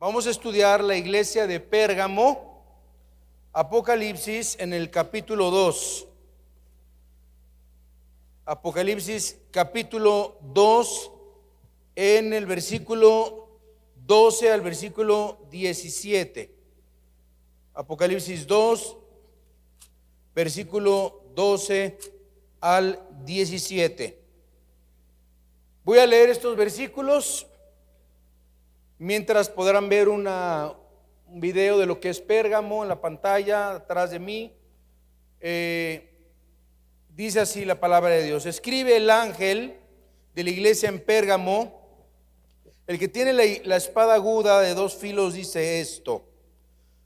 Vamos a estudiar la iglesia de Pérgamo, Apocalipsis en el capítulo 2. Apocalipsis capítulo 2 en el versículo 12 al versículo 17. Apocalipsis 2, versículo 12 al 17. Voy a leer estos versículos mientras podrán ver un video de lo que es Pérgamo en la pantalla atrás de mí. Dice así la palabra de Dios: escribe el ángel de la iglesia en Pérgamo, el que tiene la espada aguda de dos filos, dice esto: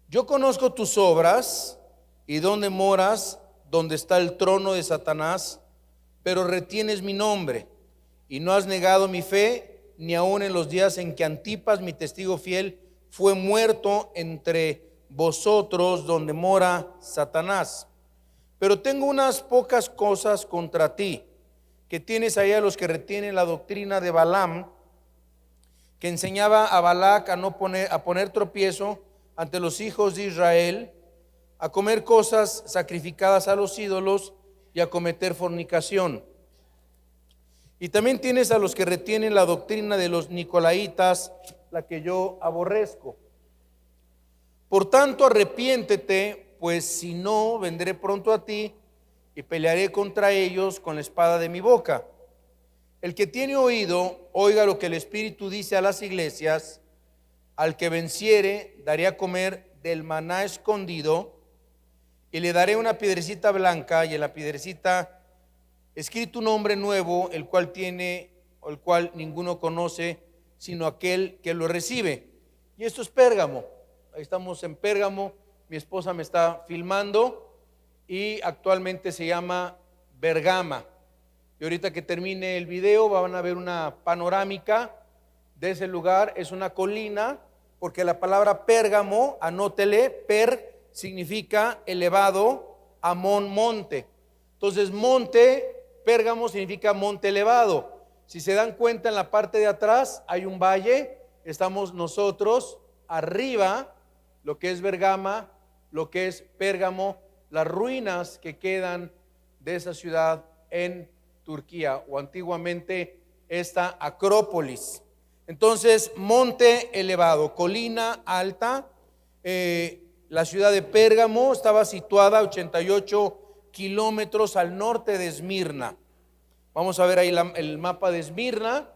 yo conozco tus obras y dónde moras, donde está el trono de Satanás, pero retienes mi nombre y no has negado mi fe, ni aun en los días en que Antipas, mi testigo fiel, fue muerto entre vosotros, donde mora Satanás. Pero tengo unas pocas cosas contra ti, que tienes ahí a los que retienen la doctrina de Balaam, que enseñaba a Balac a poner tropiezo ante los hijos de Israel, a comer cosas sacrificadas a los ídolos y a cometer fornicación. Y también tienes a los que retienen la doctrina de los nicolaitas, la que yo aborrezco. Por tanto, arrepiéntete, pues si no, vendré pronto a ti y pelearé contra ellos con la espada de mi boca. El que tiene oído, oiga lo que el Espíritu dice a las iglesias. Al que venciere, daré a comer del maná escondido, y le daré una piedrecita blanca, y en la piedrecita escrito un nombre nuevo, el cual ninguno conoce, sino aquel que lo recibe. Y esto es Pérgamo. Ahí estamos en Pérgamo. Mi esposa me está filmando y actualmente se llama Bergama. Y ahorita que termine el video van a ver una panorámica de ese lugar. Es una colina, porque la palabra Pérgamo, anótele, per significa elevado, amón, monte. Entonces monte, Pérgamo significa monte elevado. Si se dan cuenta, en la parte de atrás hay un valle. Estamos nosotros arriba, lo que es Bergama, lo que es Pérgamo, las ruinas que quedan de esa ciudad en Turquía, o antiguamente esta Acrópolis. Entonces, monte elevado, colina alta. La ciudad de Pérgamo estaba situada a 88 kilómetros al norte de Esmirna. Vamos a ver ahí el mapa de Esmirna.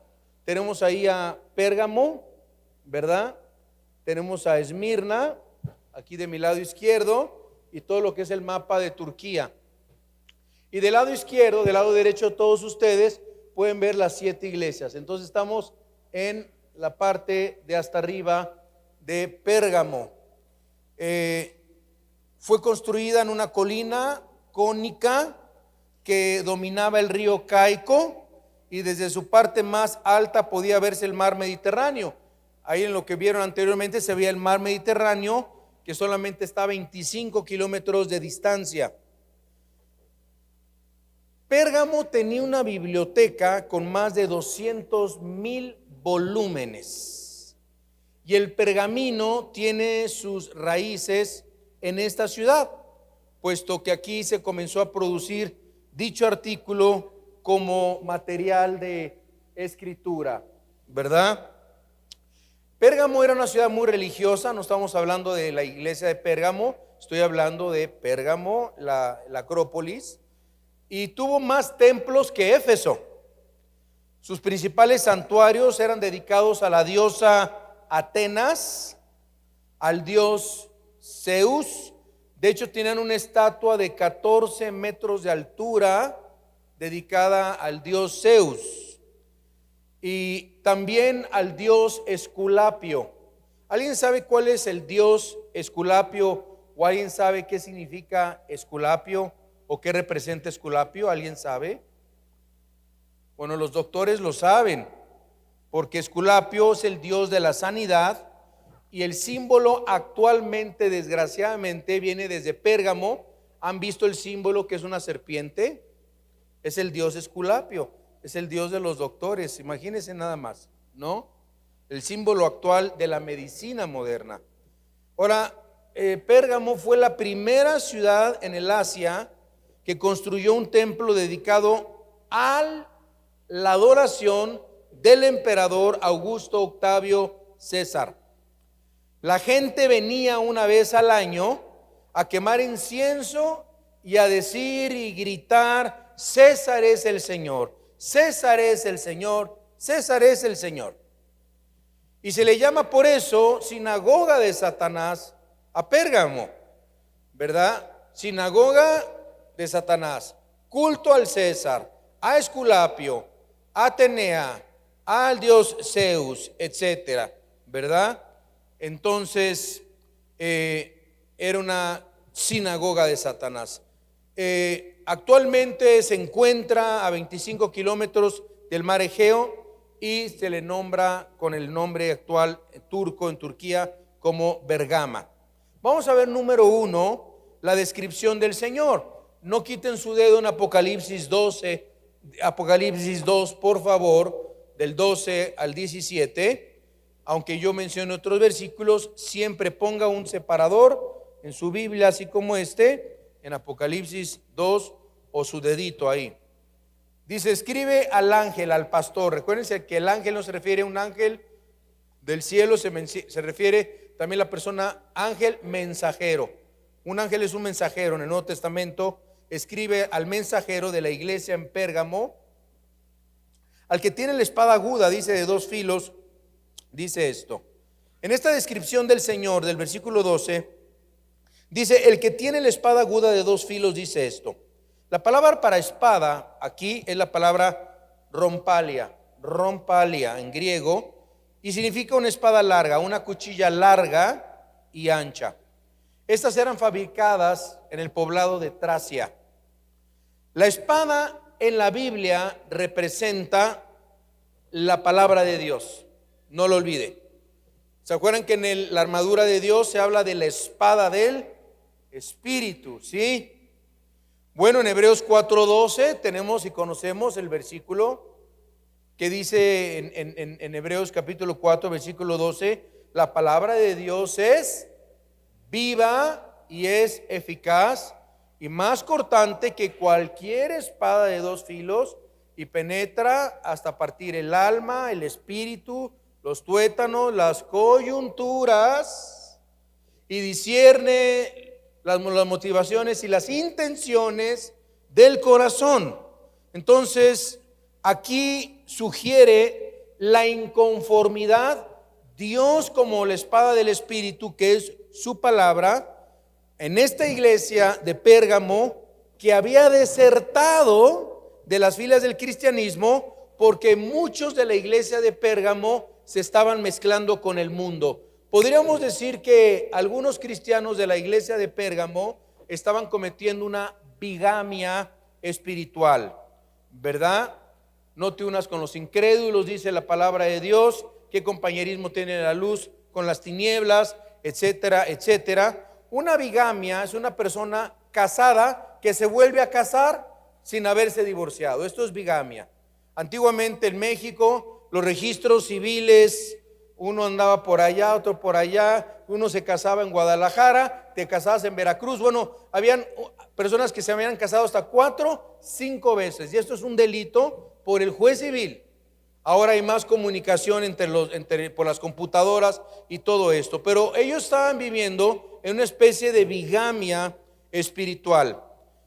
Tenemos ahí a Pérgamo, ¿verdad? Tenemos a Esmirna, aquí de mi lado izquierdo, y todo lo que es el mapa de Turquía. Y del lado izquierdo, del lado derecho, todos ustedes pueden ver las 7 iglesias. Entonces estamos en la parte de hasta arriba de Pérgamo. Fue construida en una colina cónica que dominaba el río Caico, y desde su parte más alta podía verse el mar Mediterráneo. Ahí en lo que vieron anteriormente se veía el mar Mediterráneo, que solamente está a 25 kilómetros de distancia. Pérgamo tenía una biblioteca con más de 200,000 volúmenes, y el pergamino tiene sus raíces en esta ciudad, puesto que aquí se comenzó a producir dicho artículo como material de escritura, ¿verdad? Pérgamo era una ciudad muy religiosa. No estamos hablando de la iglesia de Pérgamo, estoy hablando de Pérgamo, la Acrópolis, y tuvo más templos que Éfeso. Sus principales santuarios eran dedicados a la diosa Atenas, al dios Zeus. De hecho, tenían una estatua de 14 metros de altura dedicada al dios Zeus, y también al dios Esculapio. ¿Alguien sabe cuál es el dios Esculapio, o alguien sabe qué significa Esculapio o qué representa Esculapio? ¿Alguien sabe? Bueno, los doctores lo saben, porque Esculapio es el dios de la sanidad, y el símbolo actualmente, desgraciadamente, viene desde Pérgamo. ¿Han visto el símbolo, que es una serpiente? Es el dios Esculapio, es el dios de los doctores. Imagínense nada más, ¿no? el símbolo actual de la medicina moderna. Ahora, Pérgamo fue la primera ciudad en el Asia que construyó un templo dedicado a la adoración del emperador Augusto Octavio César. La gente venía una vez al año a quemar incienso y a decir y gritar: César es el Señor, César es el Señor, César es el Señor. Y se le llama por eso sinagoga de Satanás a Pérgamo, ¿verdad? Sinagoga de Satanás, culto al César, a Esculapio, a Atenea, al dios Zeus, etcétera, ¿verdad? Entonces era una sinagoga de Satanás. Actualmente se encuentra a 25 kilómetros del mar Egeo y se le nombra con el nombre actual turco en Turquía como Bergama. Vamos a ver número 1, la descripción del Señor. No quiten su dedo en Apocalipsis 12, Apocalipsis 2, por favor, del 12 al 17. Aunque yo mencione otros versículos, siempre ponga un separador en su Biblia, así como en Apocalipsis 2, o su dedito ahí. Dice: escribe al ángel, al pastor. Recuérdense que el ángel no se refiere a un ángel del cielo, se refiere también a la persona ángel mensajero. Un ángel es un mensajero en el Nuevo Testamento. Escribe al mensajero de la iglesia en Pérgamo, al que tiene la espada aguda, dice, de 2 filos, dice esto. En esta descripción del Señor, del versículo 12, dice: el que tiene la espada aguda de 2 filos, dice esto. La palabra para espada aquí es la palabra rompalia en griego, y significa una espada larga, una cuchilla larga y ancha. Estas eran fabricadas en el poblado de Tracia. La espada en la Biblia representa la palabra de Dios, no lo olvide. ¿Se acuerdan que en la armadura de Dios se habla de la espada del Espíritu? ¿Sí? Bueno, en Hebreos 4:12 tenemos y conocemos el versículo que dice en Hebreos capítulo 4, versículo 12: la palabra de Dios es viva y es eficaz y más cortante que cualquier espada de 2 filos, y penetra hasta partir el alma, el espíritu, los tuétanos, las coyunturas, y discierne las motivaciones y las intenciones del corazón. Entonces, aquí sugiere la inconformidad. Dios, como la espada del Espíritu, que es su palabra, en esta iglesia de Pérgamo, que había desertado de las filas del cristianismo, porque muchos de la iglesia de Pérgamo se estaban mezclando con el mundo. Podríamos decir que algunos cristianos de la iglesia de Pérgamo estaban cometiendo una bigamia espiritual, ¿verdad? No te unas con los incrédulos, dice la palabra de Dios. ¿Qué compañerismo tiene la luz con las tinieblas? Etcétera, etcétera. Una bigamia es una persona casada que se vuelve a casar sin haberse divorciado. Esto es bigamia. Antiguamente en México, los registros civiles, uno andaba por allá, otro por allá, uno se casaba en Guadalajara, te casabas en Veracruz. Bueno, habían personas que se habían casado hasta 4, 5 veces, y esto es un delito por el juez civil. Ahora hay más comunicación por las computadoras y todo esto, pero ellos estaban viviendo en una especie de bigamia espiritual.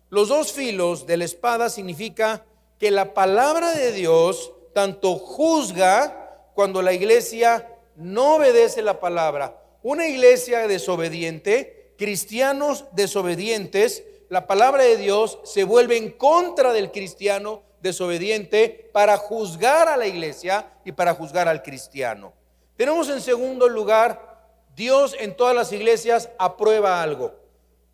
Los 2 filos de la espada significa que la palabra de Dios tanto juzga cuando la iglesia no obedece la palabra. Una iglesia desobediente, cristianos desobedientes, la palabra de Dios se vuelve en contra del cristiano desobediente para juzgar a la iglesia y para juzgar al cristiano. Tenemos en segundo lugar, Dios en todas las iglesias aprueba algo.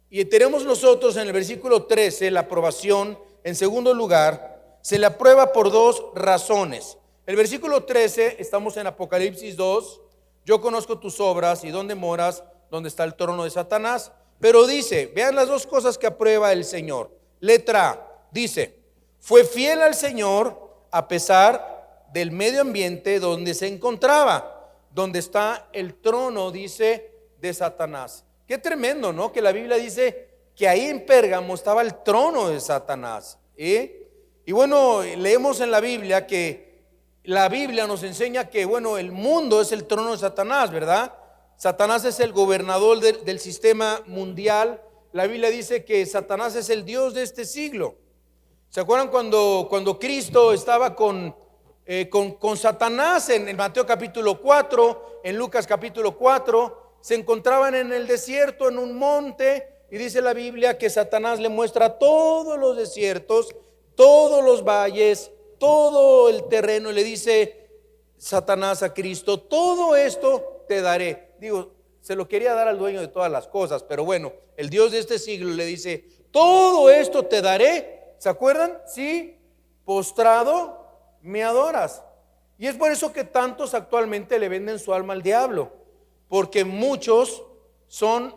Y tenemos nosotros en el versículo 13 la aprobación. En segundo lugar, se le aprueba por 2 razones. El versículo 13, estamos en Apocalipsis 2. Yo conozco tus obras y dónde moras, donde está el trono de Satanás. Pero dice, vean las 2 cosas que aprueba el Señor. Letra A, dice: fue fiel al Señor a pesar del medio ambiente donde se encontraba. donde está el trono, dice, de Satanás. Qué tremendo, ¿no? Que la Biblia dice que ahí en Pérgamo estaba el trono de Satanás, Y bueno, leemos en la Biblia que la Biblia nos enseña que, bueno, el mundo es el trono de Satanás, ¿verdad? Satanás es el gobernador del sistema mundial. La Biblia dice que Satanás es el Dios de este siglo. ¿Se acuerdan cuando Cristo estaba con Satanás en Mateo capítulo 4, en Lucas capítulo 4? Se encontraban en el desierto, en un monte, y dice la Biblia que Satanás le muestra todos los desiertos, todos los valles, todo el terreno, y le dice Satanás a Cristo: todo esto te daré. Digo, se lo quería dar al dueño de todas las cosas, pero bueno, el Dios de este siglo le dice: todo esto te daré. ¿Se acuerdan? Sí, postrado me adoras. Y es por eso que tantos actualmente le venden su alma al diablo, porque muchos son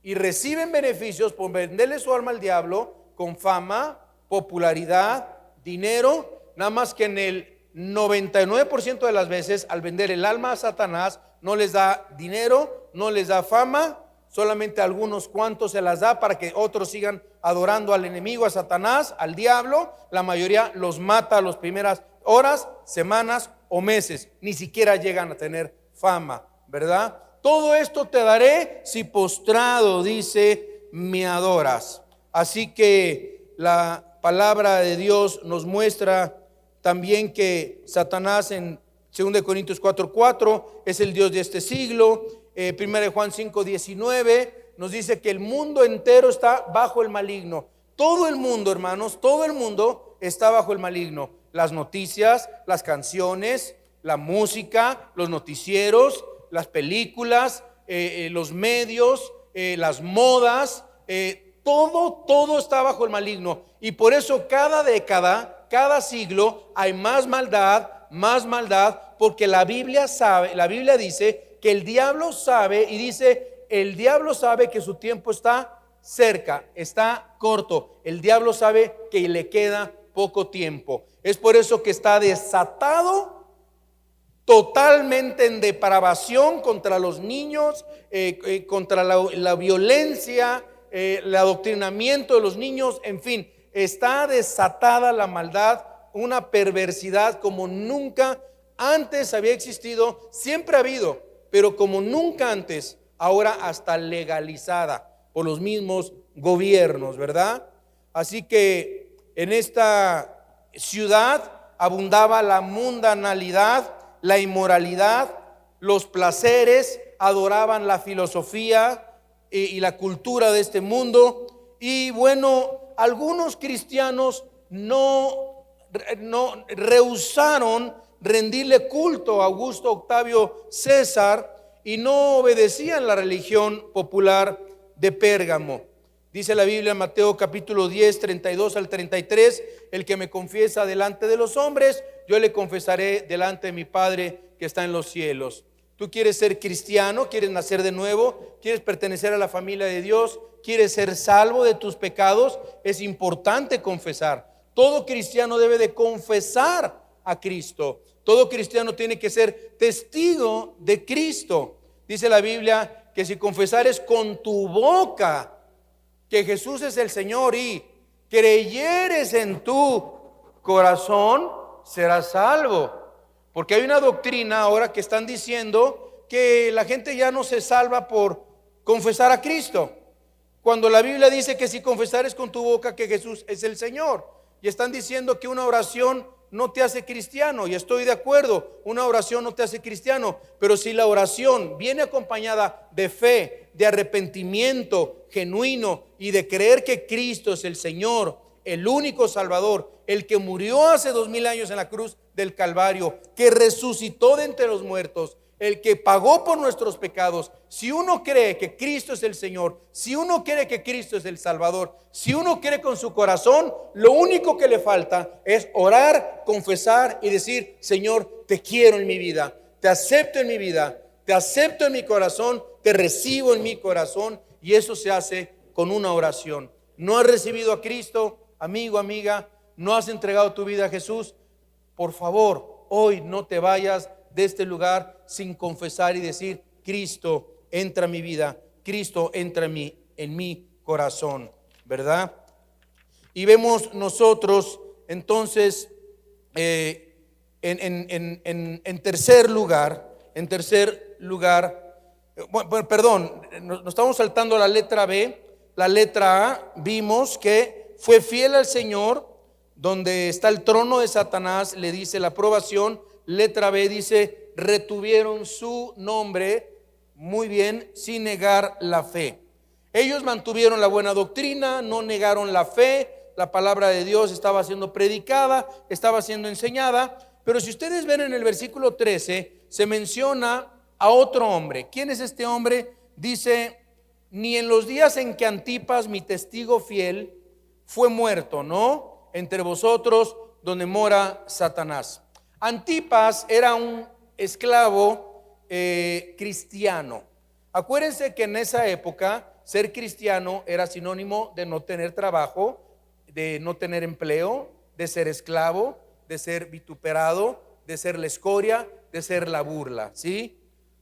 y reciben beneficios por venderle su alma al diablo con fama, popularidad, dinero. Nada más que en el 99% de las veces, al vender el alma a Satanás, no les da dinero, no les da fama, solamente a algunos cuantos se las da para que otros sigan adorando al enemigo, a Satanás, al diablo. La mayoría los mata a las primeras horas, semanas o meses, ni siquiera llegan a tener fama, ¿verdad? Todo esto te daré si postrado, dice, me adoras. Así que la palabra de Dios nos muestra también que Satanás en 2 Corintios 4:4 es el Dios de este siglo. 1 Juan 5:19 nos dice que el mundo entero está bajo el maligno. Todo el mundo, hermanos, todo el mundo está bajo el maligno. Las noticias, las canciones, la música, los noticieros, las películas, los medios, las modas, todo está bajo el maligno. Y por eso cada década, cada siglo hay más maldad, porque la Biblia dice que el diablo sabe, y dice: el diablo sabe que su tiempo está cerca, está corto. El diablo sabe que le queda poco tiempo. Es por eso que está desatado totalmente en depravación contra los niños, contra la violencia, el adoctrinamiento de los niños, en fin, está desatada la maldad, una perversidad como nunca antes había existido. Siempre ha habido, pero como nunca antes, ahora hasta legalizada por los mismos gobiernos, ¿verdad? Así que en esta ciudad abundaba la mundanalidad, la inmoralidad, los placeres, adoraban la filosofía y la cultura de este mundo. Y bueno, algunos cristianos no rehusaron rendirle culto a Augusto Octavio César y no obedecían la religión popular de Pérgamo. Dice la Biblia en Mateo capítulo 10, 32 al 33: el que me confiesa delante de los hombres, yo le confesaré delante de mi Padre que está en los cielos. ¿Tú quieres ser cristiano? ¿Quieres nacer de nuevo? ¿Quieres pertenecer a la familia de Dios? ¿Quieres ser salvo de tus pecados? Es importante confesar. Todo cristiano debe de confesar a Cristo. Todo cristiano tiene que ser testigo de Cristo. Dice la Biblia que si confesares con tu boca que Jesús es el Señor y creyeres en tu corazón, serás salvo. Porque hay una doctrina ahora que están diciendo que la gente ya no se salva por confesar a Cristo, cuando la Biblia dice que si confesares con tu boca que Jesús es el Señor. Y están diciendo que una oración no te hace cristiano, y estoy de acuerdo, una oración no te hace cristiano, pero si la oración viene acompañada de fe, de arrepentimiento genuino y de creer que Cristo es el Señor, el único Salvador, el que murió hace 2000 años en la cruz del Calvario, que resucitó de entre los muertos, el que pagó por nuestros pecados. Si uno cree que Cristo es el Señor, si uno cree que Cristo es el Salvador, si uno cree con su corazón, lo único que le falta es orar, confesar y decir: Señor, te quiero en mi vida, te acepto en mi vida, te acepto en mi corazón, te recibo en mi corazón. Y eso se hace con una oración. ¿No has recibido a Cristo, amigo, amiga? ¿No has entregado tu vida a Jesús? Por favor, hoy no te vayas de este lugar sin confesar y decir: Cristo, entra a mi vida, Cristo, entra en mi corazón, ¿verdad? Y vemos nosotros entonces en tercer lugar, bueno, perdón, nos estamos saltando la letra B. La letra A, vimos que fue fiel al Señor, donde está el trono de Satanás, le dice la aprobación. Letra B dice: retuvieron su nombre, muy bien, sin negar la fe. Ellos mantuvieron la buena doctrina, no negaron la fe. La palabra de Dios estaba siendo predicada, estaba siendo enseñada. Pero si ustedes ven en el versículo 13, se menciona a otro hombre. ¿Quién es este hombre? Dice: ni en los días en que Antipas, mi testigo fiel, fue muerto, ¿no? Entre vosotros, donde mora Satanás. Antipas era un esclavo cristiano. Acuérdense que en esa época ser cristiano era sinónimo de no tener trabajo, de no tener empleo, de ser esclavo, de ser vituperado, de ser la escoria, de ser la burla, ¿sí?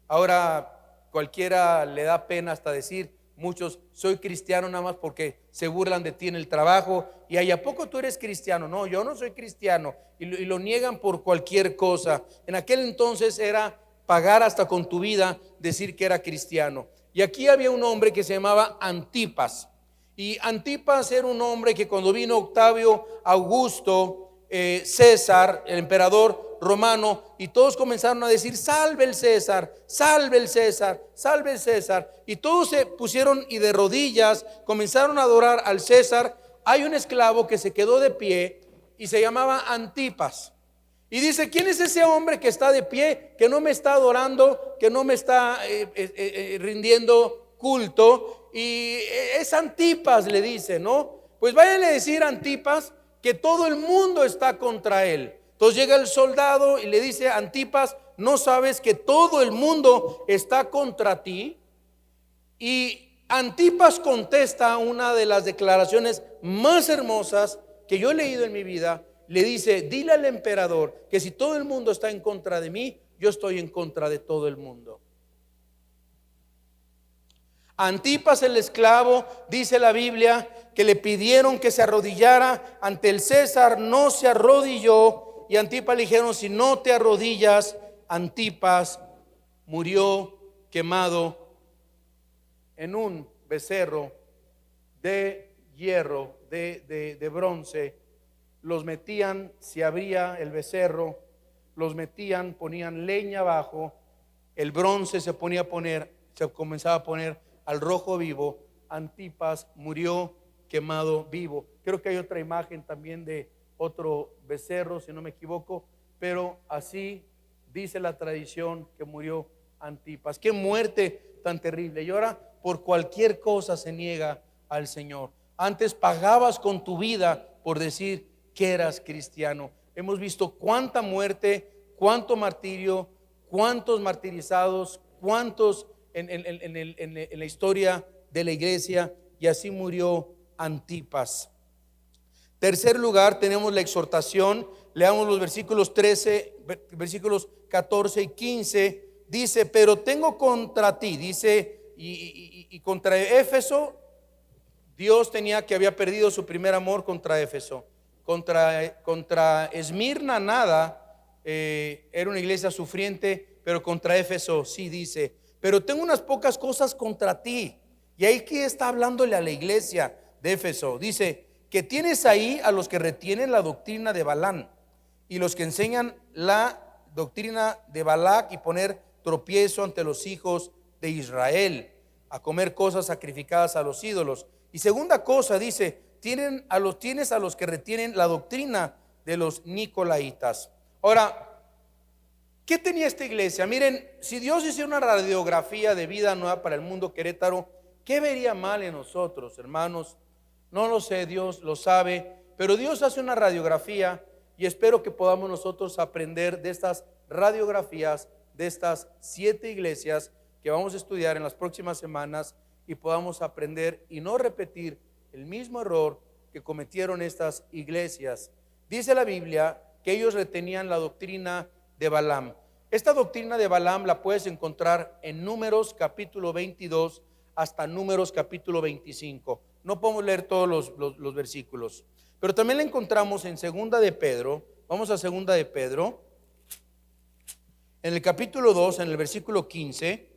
Ahora cualquiera le da pena hasta decir: muchos, soy cristiano, nada más porque se burlan de ti en el trabajo. Y ahí, ¿a poco tú eres cristiano? No, yo no soy cristiano. Y lo niegan por cualquier cosa. En aquel entonces era pagar hasta con tu vida decir que era cristiano. Y aquí había un hombre que se llamaba Antipas. Y Antipas era un hombre que cuando vino Octavio Augusto, César, el emperador romano, y todos comenzaron a decir: salve el César, salve el César, salve el César. Y todos se pusieron y de rodillas comenzaron a adorar al César. Hay un esclavo que se quedó de pie y se llamaba Antipas. Y dice: ¿quién es ese hombre que está de pie, que no me está adorando, que no me está rindiendo culto? Y es Antipas, le dice, ¿no? Pues váyanle a decir a Antipas que todo el mundo está contra él. Entonces llega el soldado y le dice: Antipas, ¿no sabes que todo el mundo está contra ti? Y Antipas contesta una de las declaraciones más hermosas que yo he leído en mi vida. Le dice: dile al emperador que si todo el mundo está en contra de mí, yo estoy en contra de todo el mundo. Antipas, el esclavo, dice la Biblia que le pidieron que se arrodillara ante el César, no se arrodilló. Y Antipas le dijeron: si no te arrodillas. Antipas murió quemado en un becerro de hierro, de bronce. Los metían, se abría el becerro, los metían, ponían leña abajo, el bronce se comenzaba a poner al rojo vivo. Antipas murió quemado vivo. Creo que hay otra imagen también de otro becerro, si no me equivoco, pero así dice la tradición que murió Antipas. Qué muerte tan terrible. Y ahora por cualquier cosa se niega al Señor. Antes pagabas con tu vida por decir que eras cristiano. Hemos visto cuánta muerte, cuánto martirio, cuántos martirizados, cuántos en la historia de la iglesia. Y así murió Antipas. Tercer lugar, tenemos la exhortación. Leamos los versículos 13, versículos 14 y 15. Dice: pero tengo contra ti, dice, y contra Éfeso. Dios había perdido su primer amor contra Éfeso. Contra Esmirna nada, era una iglesia sufriente, pero contra Éfeso sí, dice: pero tengo unas pocas cosas contra ti. Y ahí que está hablándole a la iglesia de Éfeso. Dice: que tienes ahí a los que retienen la doctrina de Balaam y los que enseñan la doctrina de Balac, y poner tropiezo ante los hijos de Israel, a comer cosas sacrificadas a los ídolos. Y segunda cosa, dice: tienes a los que retienen la doctrina de los nicolaitas. Ahora, ¿qué tenía esta iglesia? Miren, si Dios hiciera una radiografía de vida nueva para el mundo Querétaro, ¿qué vería mal en nosotros, hermanos? No lo sé, Dios lo sabe, pero Dios hace una radiografía, y espero que podamos nosotros aprender de estas radiografías de estas 7 iglesias que vamos a estudiar en las próximas semanas, y podamos aprender y no repetir el mismo error que cometieron estas iglesias. Dice la Biblia que ellos retenían la doctrina de Balaam. Esta doctrina de Balaam la puedes encontrar en Números capítulo 22 hasta Números capítulo 25. No podemos leer todos los versículos, pero también la encontramos en Segunda de Pedro. Vamos a Segunda de Pedro, en el capítulo 2, en el versículo 15.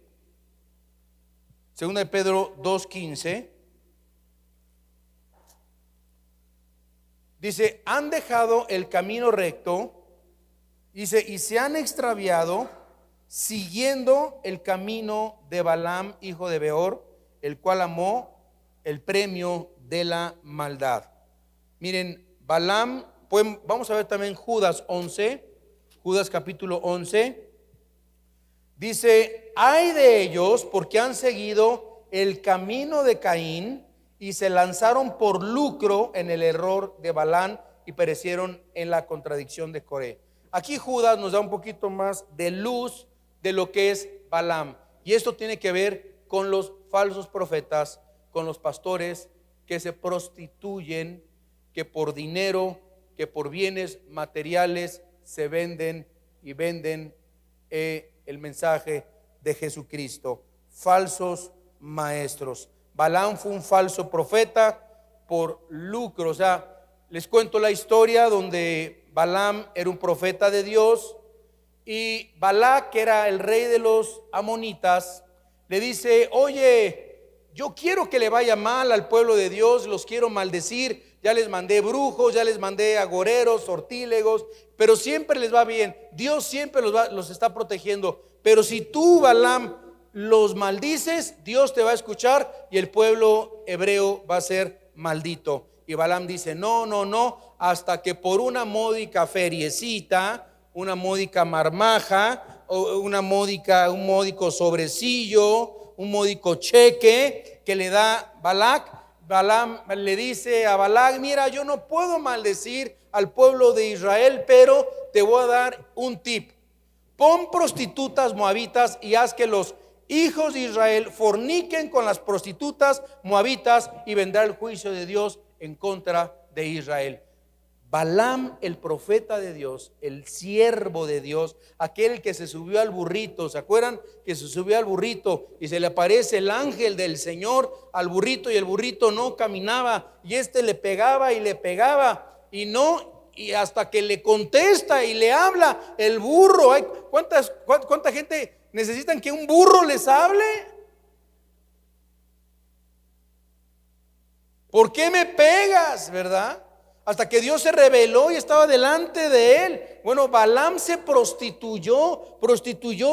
Segunda de Pedro 2:15. Dice: han dejado el camino recto, dice, y se han extraviado siguiendo el camino de Balaam, hijo de Beor, el cual amó el premio de la maldad. Miren, Balaam, pues, vamos a ver también Judas 11, Judas capítulo 11. Dice: ay de ellos, porque han seguido el camino de Caín y se lanzaron por lucro en el error de Balaam y perecieron en la contradicción de Coré. Aquí Judas nos da un poquito más de luz de lo que es Balaam, y esto tiene que ver con los falsos profetas, con los pastores que se prostituyen, que por dinero, que por bienes materiales se venden y venden el mensaje de Jesucristo. Falsos maestros. Balaam fue un falso profeta por lucro. O sea, les cuento la historia donde Balaam era un profeta de Dios y Balac, que era el rey de los amonitas, le dice: oye, yo quiero que le vaya mal al pueblo de Dios, los quiero maldecir, ya les mandé brujos, ya les mandé agoreros, sortílegos, pero siempre les va bien, Dios siempre los está protegiendo. Pero si tú, Balaam, los maldices, Dios te va a escuchar y el pueblo hebreo va a ser maldito. Y Balaam dice: no, no, no, hasta que por una módica feriecita, una módica marmaja, o un módico sobrecillo, un módico cheque que le da Balac, Balaam le dice a Balac: mira, yo no puedo maldecir al pueblo de Israel, pero te voy a dar un tip. Pon prostitutas moabitas y haz que los hijos de Israel forniquen con las prostitutas moabitas y vendrá el juicio de Dios en contra de Israel. Balaam, el profeta de Dios, el siervo de Dios, aquel que se subió al burrito, ¿se acuerdan? Que se subió al burrito y se le aparece el ángel del Señor al burrito y el burrito no caminaba y le pegaba y le pegaba y no, y hasta que le contesta y le habla el burro. ¿Cuánta gente necesitan que un burro les hable? ¿Por qué me pegas, verdad? Hasta que Dios se reveló y estaba delante de él. Bueno, Balaam se prostituyó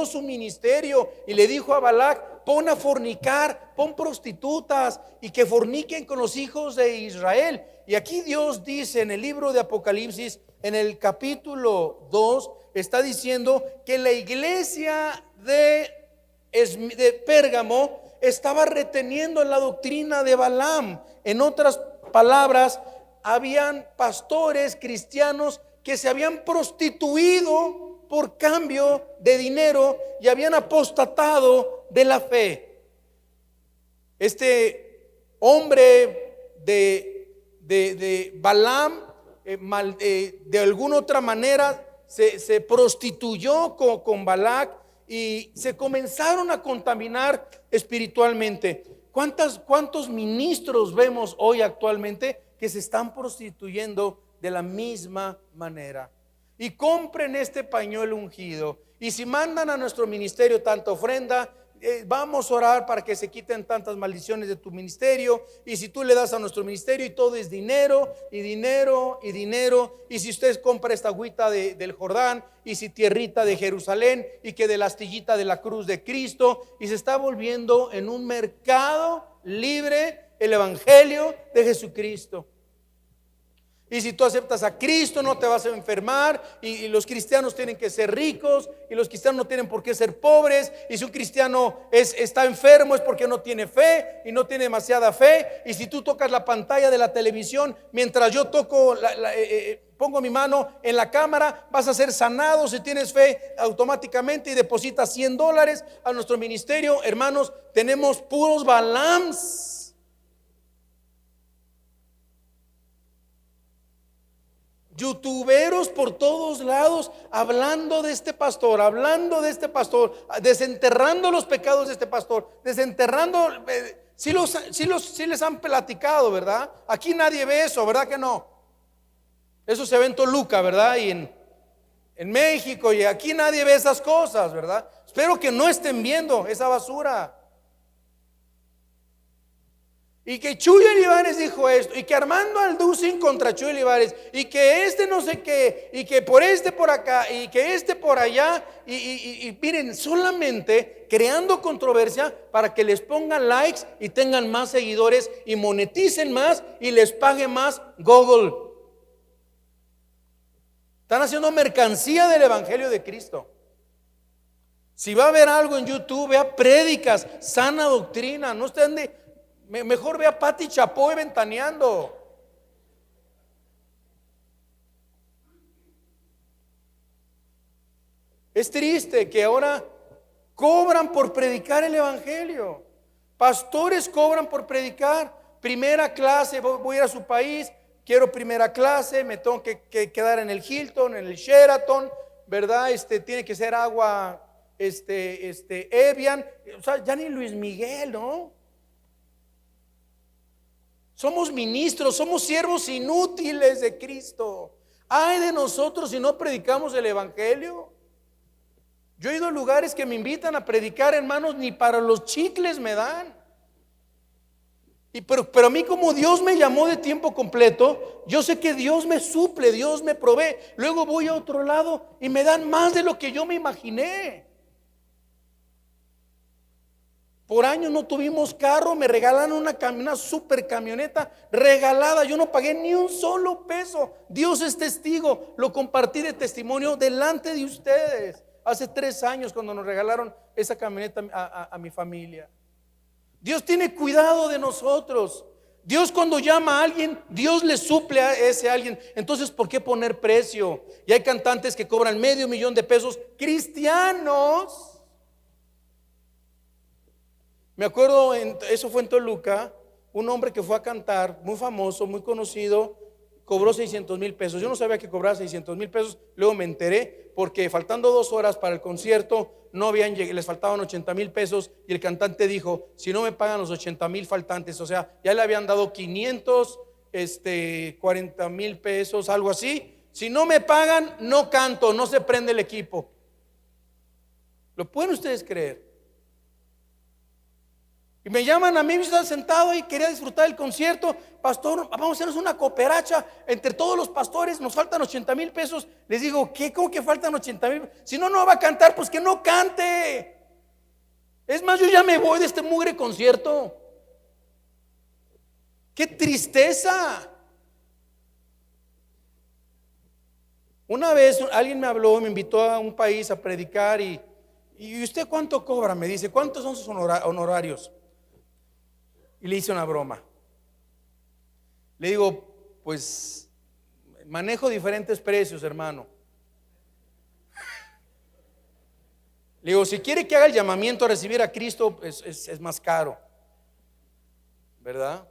su ministerio y le dijo a Balac: pon a fornicar, pon prostitutas y que forniquen con los hijos de Israel. Y aquí Dios dice en el libro de Apocalipsis, en el capítulo 2, está diciendo que la iglesia de Pérgamo estaba reteniendo la doctrina de Balaam. En otras palabras, habían pastores cristianos que se habían prostituido por cambio de dinero y habían apostatado de la fe. Este hombre de Balaam, de alguna otra manera se prostituyó con Balac y se comenzaron a contaminar espiritualmente. ¿Cuántos ministros vemos hoy actualmente que se están prostituyendo de la misma manera? Y compren este pañuelo ungido, y si mandan a nuestro ministerio tanta ofrenda, vamos a orar para que se quiten tantas maldiciones de tu ministerio. Y si tú le das a nuestro ministerio y todo es dinero y dinero y dinero, y si usted compra esta agüita del Jordán, y si tierrita de Jerusalén, y que de la astillita de la cruz de Cristo, y se está volviendo en un mercado libre el evangelio de Jesucristo. Y si tú aceptas a Cristo, no te vas a enfermar, y los cristianos tienen que ser ricos, y los cristianos no tienen por qué ser pobres. Y si un cristiano está enfermo es porque no tiene fe y no tiene demasiada fe. Y si tú tocas la pantalla de la televisión mientras yo pongo mi mano en la cámara, vas a ser sanado si tienes fe automáticamente, y depositas $100 a nuestro ministerio. Hermanos, tenemos puros Balaams. youtuberos por todos lados hablando de este pastor, desenterrando los pecados de este pastor, desenterrando. Sí les han platicado, ¿verdad? Aquí nadie ve eso, ¿verdad que no? Eso se ve en Toluca, ¿verdad? Y en México, y aquí nadie ve esas cosas, ¿verdad? Espero que no estén viendo esa basura. Y que Chuy Olivares dijo esto, y que Armando Alducin contra Chuy Olivares, y que este no sé qué, y que por acá, y que por allá, y miren, solamente creando controversia para que les pongan likes y tengan más seguidores y moneticen más y les pague más Google. Están haciendo mercancía del Evangelio de Cristo. Si va a ver algo en YouTube, vea prédicas, sana doctrina, no estén mejor vea a Pati Chapoy ventaneando. Es triste que ahora cobran por predicar el Evangelio. Pastores cobran por predicar. Primera clase, voy a ir a su país, quiero primera clase, me tengo que quedar en el Hilton, en el Sheraton, ¿verdad? Tiene que ser agua, Evian, o sea, ya ni Luis Miguel, ¿no? Somos ministros, somos siervos inútiles de Cristo. Ay de nosotros si no predicamos el Evangelio. Yo he ido a lugares que me invitan a predicar, hermanos, ni para los chicles me dan. Pero a mí, como Dios me llamó de tiempo completo, yo sé que Dios me suple, Dios me provee. Luego voy a otro lado y me dan más de lo que yo me imaginé. Por años no tuvimos carro, me regalaron una super camioneta regalada. Yo no pagué ni un solo peso. Dios es testigo, lo compartí de testimonio delante de ustedes. Hace 3 años cuando nos regalaron esa camioneta a mi familia. Dios tiene cuidado de nosotros. Dios, cuando llama a alguien, Dios le suple a ese alguien. Entonces, ¿por qué poner precio? Y hay cantantes que cobran $500,000 cristianos. Me acuerdo, eso fue en Toluca, un hombre que fue a cantar, muy famoso, muy conocido, cobró $600,000. Yo no sabía que cobraba $600,000. Luego me enteré porque faltando 2 horas para el concierto no habían llegado, les faltaban $80,000 y el cantante dijo: si no me pagan los 80,000 faltantes, o sea, ya le habían dado 40,000 pesos, algo así. Si no me pagan, no canto, no se prende el equipo. ¿Lo pueden ustedes creer? Y me llaman a mí, yo estaba sentado y quería disfrutar del concierto. Pastor, vamos a hacernos una cooperacha entre todos los pastores, nos faltan $80,000. Les digo: ¿qué? ¿Cómo que faltan 80,000? Si no va a cantar, pues que no cante. Es más, yo ya me voy de este mugre concierto. ¡Qué tristeza! Una vez alguien me habló, me invitó a un país a predicar y ¿usted cuánto cobra? Me dice: ¿cuántos son sus honorarios? Y le hice una broma. Le digo: pues manejo diferentes precios, hermano. Le digo: si quiere que haga el llamamiento a recibir a Cristo, es más caro, ¿verdad?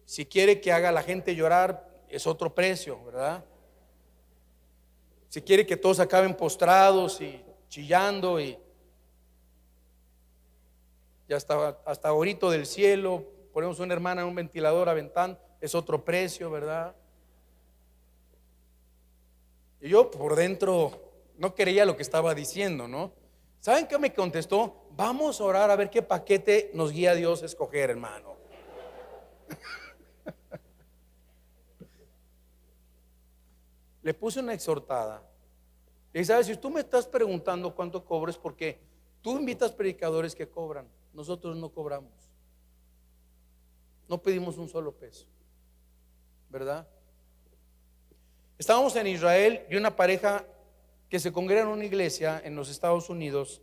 Si quiere que haga a la gente llorar, es otro precio, ¿verdad? Si quiere que todos acaben postrados y chillando y hasta ahorita del cielo, ponemos una hermana en un ventilador aventando, es otro precio, ¿verdad? Y yo por dentro no creía lo que estaba diciendo, ¿no? ¿Saben qué me contestó? Vamos a orar a ver qué paquete nos guía Dios a escoger, hermano. Le puse una exhortada. Y sabes, si tú me estás preguntando cuánto cobro, es porque tú invitas predicadores que cobran. Nosotros no cobramos. No pedimos un solo peso, ¿verdad? Estábamos en Israel y una pareja que se congrega en una iglesia en los Estados Unidos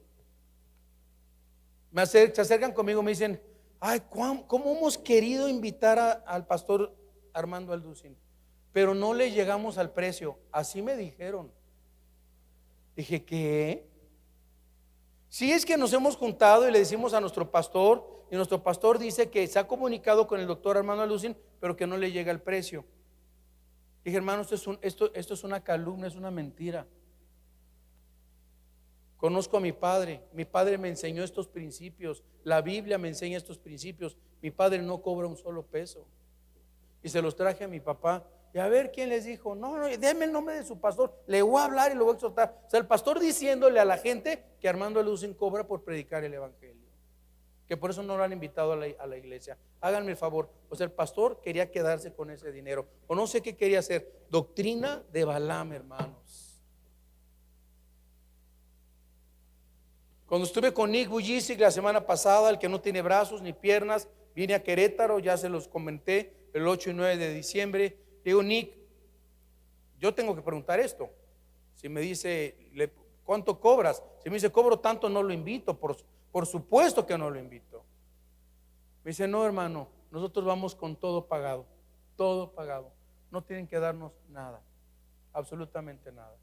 se acercan conmigo, me dicen: ay, ¿cómo hemos querido invitar al pastor Armando Alducin, pero no le llegamos al precio? Así me dijeron. Dije: ¿qué? Si es que nos hemos juntado y le decimos a nuestro pastor, y nuestro pastor dice que se ha comunicado con el doctor Armando Alducin, pero que no le llega el precio. Dije, hermano, esto es una calumnia, es una mentira. Conozco a mi padre me enseñó estos principios, la Biblia me enseña estos principios. Mi padre no cobra un solo peso. Y se los traje a mi papá. Y a ver quién les dijo, no, déme el nombre de su pastor, le voy a hablar y lo voy a exhortar. O sea, el pastor diciéndole a la gente que Armando Lucen cobra por predicar el evangelio, que por eso no lo han invitado a la iglesia. Háganme el favor. O sea, el pastor quería quedarse con ese dinero, o no sé qué quería hacer. Doctrina de Balaam, hermanos. Cuando estuve con Nick Bujicic la semana pasada, el que no tiene brazos ni piernas, vine a Querétaro, ya se los comenté, el 8 y 9 de diciembre. Digo, Nick, yo tengo que preguntar esto. Si me dice, ¿cuánto cobras? Si me dice, cobro tanto, no lo invito. Por supuesto que no lo invito. Me dice, no, hermano, nosotros vamos con todo pagado. Todo pagado. No tienen que darnos nada, absolutamente nada.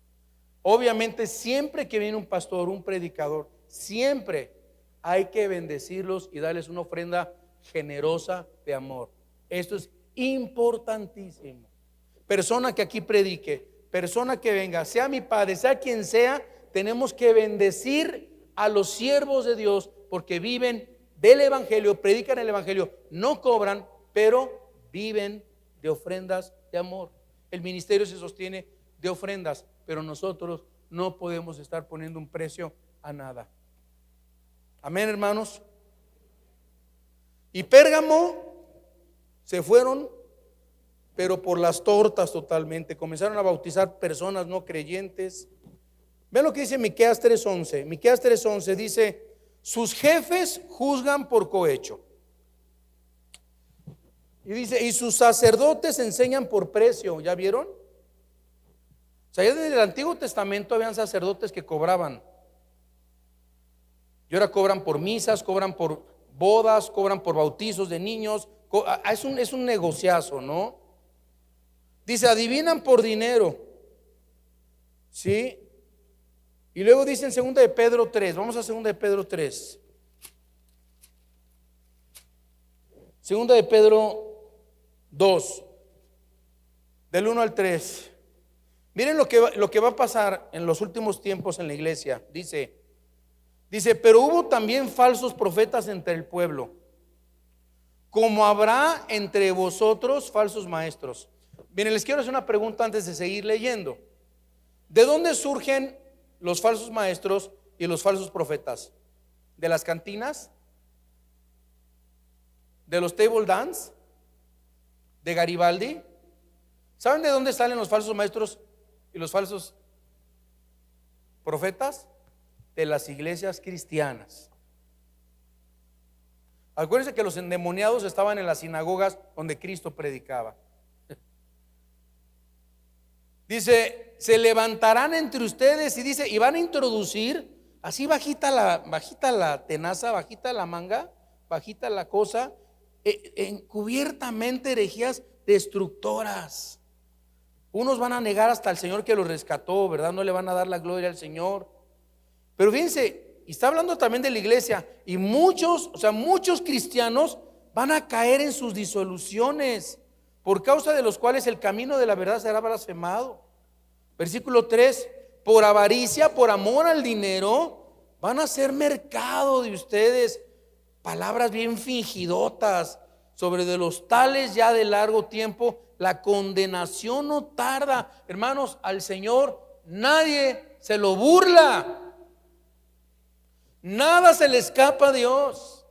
Obviamente, siempre que viene un pastor, un predicador, siempre hay que bendecirlos y darles una ofrenda generosa de amor. Esto es importantísimo. Persona que aquí predique, persona que venga, sea mi padre, sea quien sea, tenemos que bendecir a los siervos de Dios porque viven del evangelio, predican el evangelio, no cobran, pero viven de ofrendas de amor. El ministerio se sostiene de ofrendas, pero nosotros no podemos estar poniendo un precio a nada. Amén, hermanos. Y Pérgamo se fueron, pero por las tortas totalmente. Comenzaron a bautizar personas no creyentes. Vean lo que dice Miqueas 3:11. Miqueas 3:11 dice: sus jefes juzgan por cohecho. Y dice, y sus sacerdotes enseñan por precio. ¿Ya vieron? O sea, ya desde el Antiguo Testamento habían sacerdotes que cobraban. Y ahora cobran por misas, cobran por bodas, cobran por bautizos de niños. Es un negociazo, ¿no? Dice, adivinan por dinero. ¿Sí? Y luego dice en 2 de Pedro 3, vamos a 2 de Pedro 3. 2 de Pedro 2, del 1 al 3. Miren lo que va a pasar en los últimos tiempos en la iglesia. Dice, pero hubo también falsos profetas entre el pueblo, como habrá entre vosotros falsos maestros. Miren, les quiero hacer una pregunta antes de seguir leyendo. ¿De dónde surgen los falsos maestros y los falsos profetas? ¿De las cantinas? ¿De los table dance? ¿De Garibaldi? ¿Saben de dónde salen los falsos maestros y los falsos profetas? De las iglesias cristianas. Acuérdense que los endemoniados estaban en las sinagogas donde Cristo predicaba. Dice, se levantarán entre ustedes y dice, y van a introducir así bajita la tenaza, bajita la manga, bajita la cosa, encubiertamente herejías destructoras. Unos van a negar hasta al Señor que los rescató, ¿verdad? No le van a dar la gloria al Señor. Pero fíjense, y está hablando también de la iglesia, y muchos cristianos van a caer en sus disoluciones, por causa de los cuales el camino de la verdad será blasfemado. Versículo 3, por avaricia, por amor al dinero, van a hacer mercado de ustedes palabras bien fingidotas, sobre de los tales ya de largo tiempo la condenación no tarda. Hermanos, al Señor nadie se lo burla, nada se le escapa a Dios.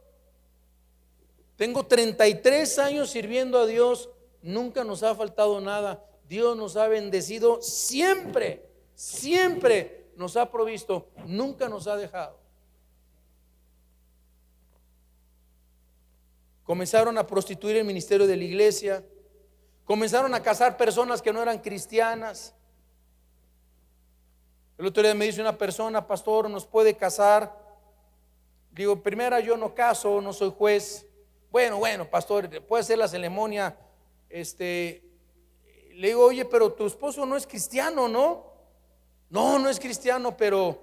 Tengo 33 años sirviendo a Dios, nunca nos ha faltado nada. Dios nos ha bendecido siempre, siempre nos ha provisto, nunca nos ha dejado. Comenzaron a prostituir el ministerio de la iglesia, comenzaron a casar personas que no eran cristianas. El otro día me dice una persona, pastor, ¿nos puede casar? Digo, primera, yo no caso, no soy juez. Bueno, pastor, puede hacer la ceremonia. Le digo, oye, pero tu esposo no es cristiano, ¿no? No es cristiano, pero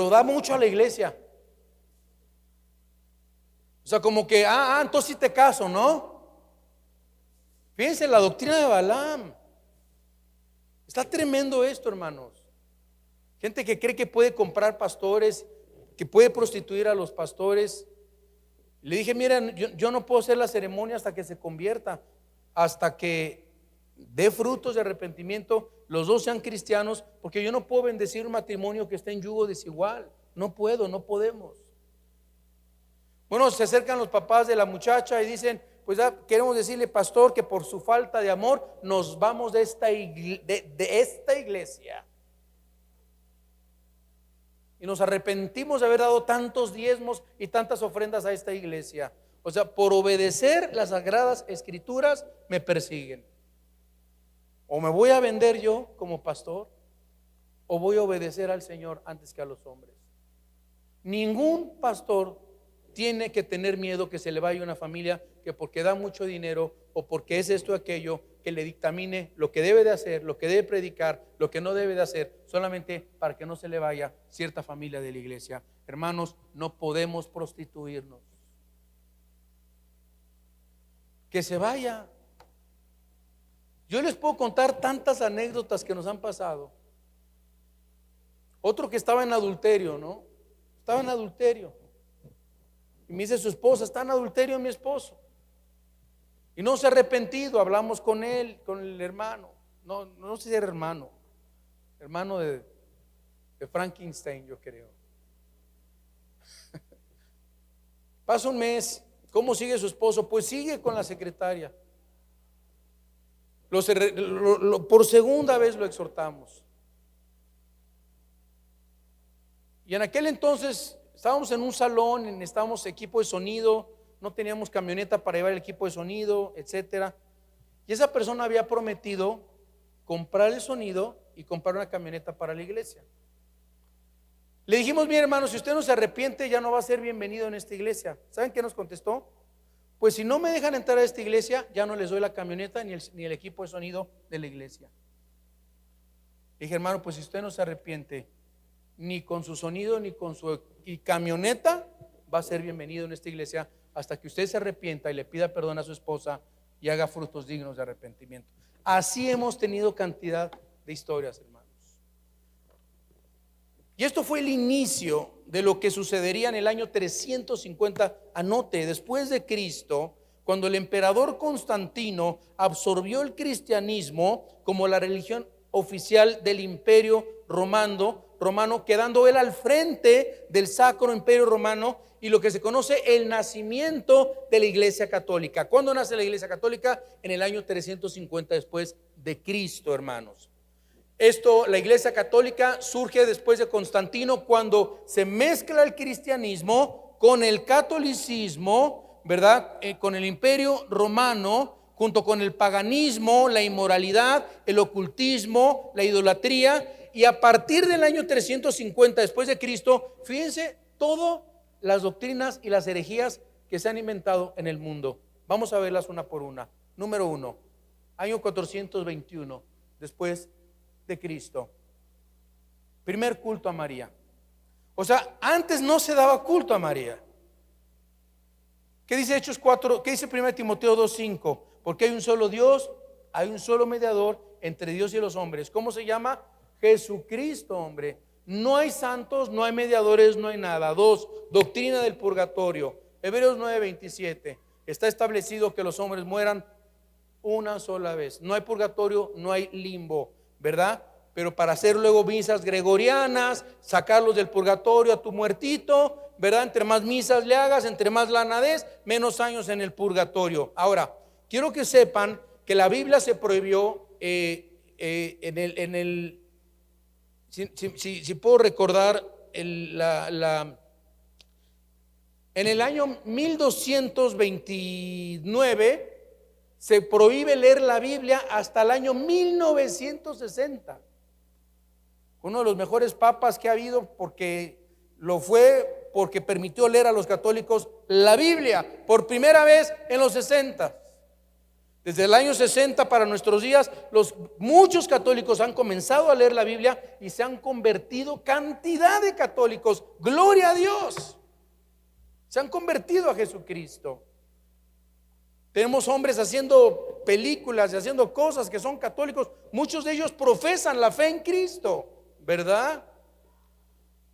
da mucho a la iglesia. O sea, como que, entonces sí te caso, ¿no? Fíjense la doctrina de Balaam. Está tremendo esto, hermanos. Gente que cree que puede comprar pastores, que puede prostituir a los pastores. Le dije, miren, yo no puedo hacer la ceremonia hasta que se convierta, hasta que dé frutos de arrepentimiento, los dos sean cristianos, porque yo no puedo bendecir un matrimonio que esté en yugo desigual. No puedo, no podemos. Bueno, se acercan los papás de la muchacha y dicen, pues queremos decirle, pastor, que por su falta de amor nos vamos de esta iglesia. Y nos arrepentimos de haber dado tantos diezmos y tantas ofrendas a esta iglesia. O sea, por obedecer las sagradas escrituras me persiguen. O me voy a vender yo como pastor, o voy a obedecer al Señor antes que a los hombres. Ningún pastor tiene que tener miedo que se le vaya una familia que porque da mucho dinero o porque es esto o aquello, que le dictamine lo que debe de hacer, lo que debe predicar, lo que no debe de hacer, solamente para que no se le vaya cierta familia de la iglesia. Hermanos, no podemos prostituirnos. Que se vaya. Yo les puedo contar tantas anécdotas que nos han pasado. Otro que estaba en adulterio, ¿no? Estaba en adulterio. Y me dice su esposa, está en adulterio mi esposo. Y no se ha arrepentido. Hablamos con él, con el hermano. No sé si era hermano de Frankenstein, yo creo. Pasa un mes. ¿Cómo sigue su esposo? Pues sigue con la secretaria. Por segunda vez lo exhortamos. Y en aquel entonces estábamos en un salón, necesitábamos equipo de sonido, no teníamos camioneta para llevar el equipo de sonido, etcétera. Y esa persona había prometido comprar el sonido y comprar una camioneta para la iglesia. Le dijimos, bien hermano, si usted no se arrepiente ya no va a ser bienvenido en esta iglesia. ¿Saben qué nos contestó? Pues si no me dejan entrar a esta iglesia, ya no les doy la camioneta ni el equipo de sonido de la iglesia. Le dije, hermano, pues si usted no se arrepiente, ni con su sonido ni con su camioneta va a ser bienvenido en esta iglesia hasta que usted se arrepienta y le pida perdón a su esposa y haga frutos dignos de arrepentimiento. Así hemos tenido cantidad de historias, hermanos. Y esto fue el inicio de lo que sucedería en el año 350, anote, después de Cristo, cuando el emperador Constantino absorbió el cristianismo como la religión oficial del imperio romano, quedando él al frente del Sacro Imperio Romano y lo que se conoce el nacimiento de la Iglesia Católica. ¿Cuándo nace la Iglesia Católica? En el año 350 después de Cristo, hermanos. La Iglesia Católica surge después de Constantino, cuando se mezcla el cristianismo con el catolicismo, ¿verdad? Con el Imperio Romano, junto con el paganismo, la inmoralidad, el ocultismo, la idolatría. Y a partir del año 350 después de Cristo, fíjense todas las doctrinas y las herejías que se han inventado en el mundo. Vamos a verlas una por una. Número 1, año 421 después de Cristo. Primer culto a María. O sea, antes no se daba culto a María. ¿Qué dice Hechos 4? ¿Qué dice 1 Timoteo 2:5? Porque hay un solo Dios, hay un solo mediador entre Dios y los hombres. ¿Cómo se llama? Jesucristo, hombre. No hay santos, no hay mediadores, no hay nada. 2, doctrina del purgatorio. Hebreos 9:27. Está establecido que los hombres mueran una sola vez. No hay purgatorio, no hay limbo, ¿verdad? Pero para hacer luego misas gregorianas, sacarlos del purgatorio a tu muertito, ¿verdad? Entre más misas le hagas, entre más lana des, menos años en el purgatorio. Ahora, quiero que sepan que la Biblia se prohibió si puedo recordar en el año 1229 se prohíbe leer la Biblia hasta el año 1960. Uno de los mejores papas que ha habido, porque permitió leer a los católicos la Biblia por primera vez en los 60. Desde el año 60 para nuestros días, muchos católicos han comenzado a leer la Biblia y se han convertido cantidad de católicos. Gloria a Dios. Se han convertido a Jesucristo. Tenemos hombres haciendo películas y haciendo cosas que son católicos. Muchos de ellos profesan la fe en Cristo, ¿verdad?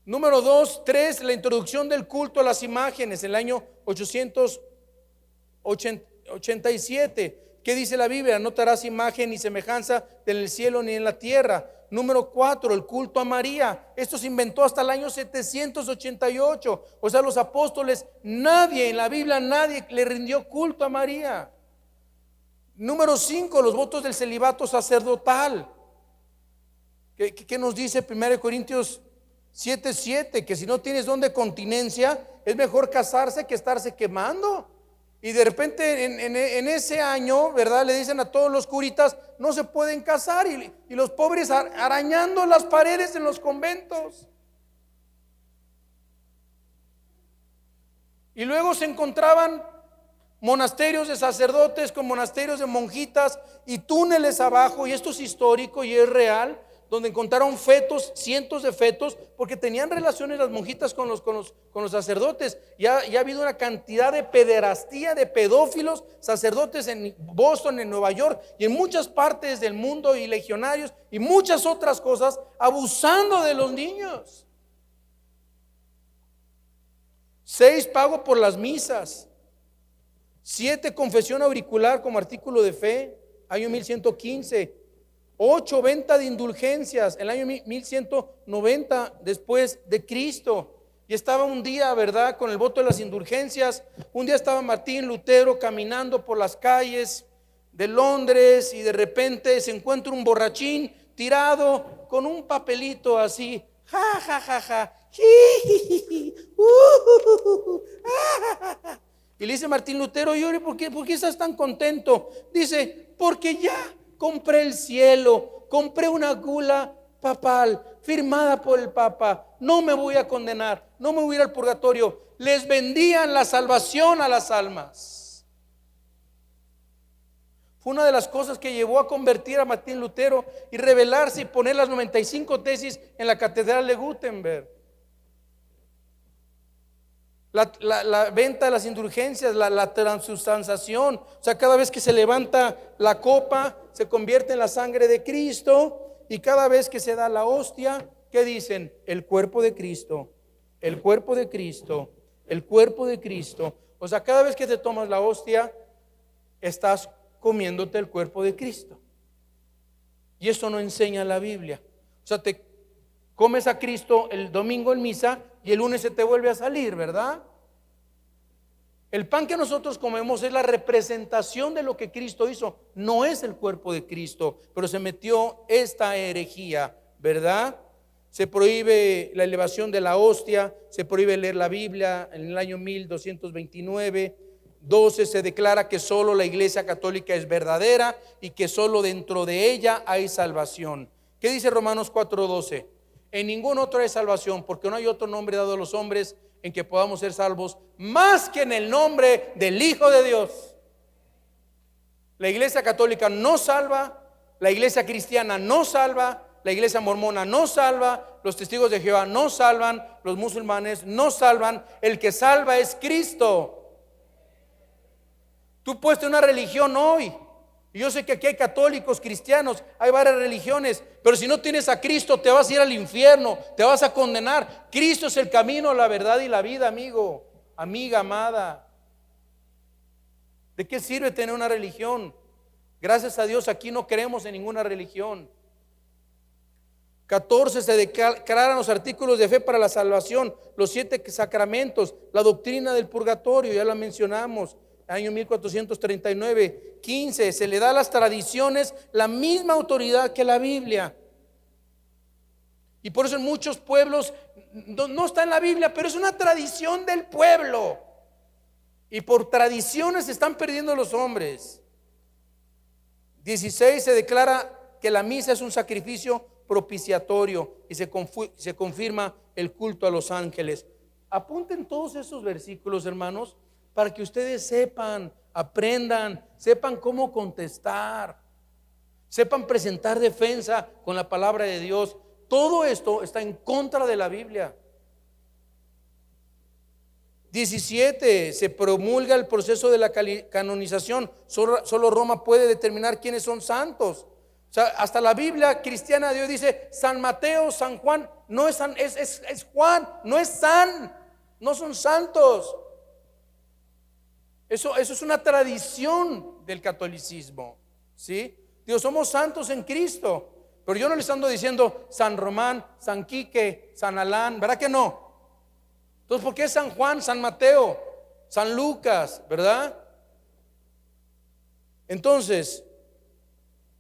Número 2, 3, la introducción del culto a las imágenes en el año 887. ¿Qué dice la Biblia? No te harás imagen ni semejanza en el cielo ni en la tierra. Número 4, el culto a María. Esto se inventó hasta el año 788. O sea, los apóstoles, nadie en la Biblia, nadie le rindió culto a María. Número 5, los votos del celibato sacerdotal. ¿Qué nos dice 1 Corintios 7:7? Que si no tienes don de continencia, es mejor casarse que estarse quemando. Y de repente en ese año, ¿verdad? Le dicen a todos los curitas, no se pueden casar, y los pobres arañando las paredes en los conventos. Y luego se encontraban monasterios de sacerdotes con monasterios de monjitas y túneles abajo, y esto es histórico y es real, donde encontraron fetos, cientos de fetos, porque tenían relaciones las monjitas con los sacerdotes. Ya ha habido una cantidad de pederastía, de pedófilos, sacerdotes en Boston, en Nueva York y en muchas partes del mundo, y legionarios y muchas otras cosas, abusando de los niños. 6, pago por las misas. 7, confesión auricular como artículo de fe, año 1115. 8, venta de indulgencias, el año 1190 después de Cristo. Y estaba un día, ¿verdad?, con el voto de las indulgencias. Un día estaba Martín Lutero caminando por las calles de Londres, y de repente se encuentra un borrachín tirado con un papelito así, ja, ja, ja, ja, y le dice Martín Lutero: ¿y por qué estás tan contento? Dice: porque ya compré el cielo, compré una gula papal firmada por el Papa, no me voy a condenar, no me voy a ir al purgatorio. Les vendían la salvación a las almas. Fue una de las cosas que llevó a convertir a Martín Lutero y rebelarse y poner las 95 tesis en la catedral de Gutenberg. La venta de las indulgencias, la transustanciación, o sea, cada vez que se levanta la copa se convierte en la sangre de Cristo, y cada vez que se da la hostia, ¿qué dicen? El cuerpo de Cristo, el cuerpo de Cristo, el cuerpo de Cristo. O sea, cada vez que te tomas la hostia, estás comiéndote el cuerpo de Cristo, y eso no enseña la Biblia. O sea, te comes a Cristo el domingo en misa y el lunes se te vuelve a salir, ¿verdad? El pan que nosotros comemos es la representación de lo que Cristo hizo, no es el cuerpo de Cristo. Pero se metió esta herejía, ¿verdad? Se prohíbe la elevación de la hostia, se prohíbe leer la Biblia en el año 1229. 12, se declara que solo la Iglesia Católica es verdadera y que solo dentro de ella hay salvación. ¿Qué dice Romanos 4:12? En ningún otro hay salvación, porque no hay otro nombre dado a los hombres en que podamos ser salvos más que en el nombre del Hijo de Dios. La Iglesia Católica no salva, la Iglesia Cristiana no salva, la Iglesia Mormona no salva, los testigos de Jehová no salvan, los musulmanes no salvan. El que salva es Cristo. Tú puedes tener una religión hoy, y yo sé que aquí hay católicos, cristianos, hay varias religiones, pero si no tienes a Cristo te vas a ir al infierno, te vas a condenar. Cristo es el camino, la verdad y la vida, amigo, amiga, amada. ¿De qué sirve tener una religión? Gracias a Dios aquí no creemos en ninguna religión. 14, se declaran los artículos de fe para la salvación, los 7 sacramentos, la doctrina del purgatorio, ya la mencionamos, año 1439. 15, se le da a las tradiciones la misma autoridad que la Biblia. Y por eso en muchos pueblos no está en la Biblia, pero es una tradición del pueblo, y por tradiciones se están perdiendo los hombres. 16, se declara que la misa es un sacrificio propiciatorio, y se confirma el culto a los ángeles. Apunten todos esos versículos, hermanos, para que ustedes sepan, aprendan, sepan cómo contestar, sepan presentar defensa con la palabra de Dios. Todo esto está en contra de la Biblia. 17, se promulga el proceso de la canonización. Solo Roma puede determinar quiénes son santos. O sea, hasta la Biblia cristiana de hoy dice San Mateo, San Juan. No es San, es Juan, no es San, no son santos. Eso es una tradición del catolicismo, ¿sí? Dios, somos santos en Cristo. Pero yo no les ando diciendo San Román, San Quique, San Alán, ¿verdad que no? Entonces, ¿por qué San Juan, San Mateo, San Lucas, verdad? Entonces,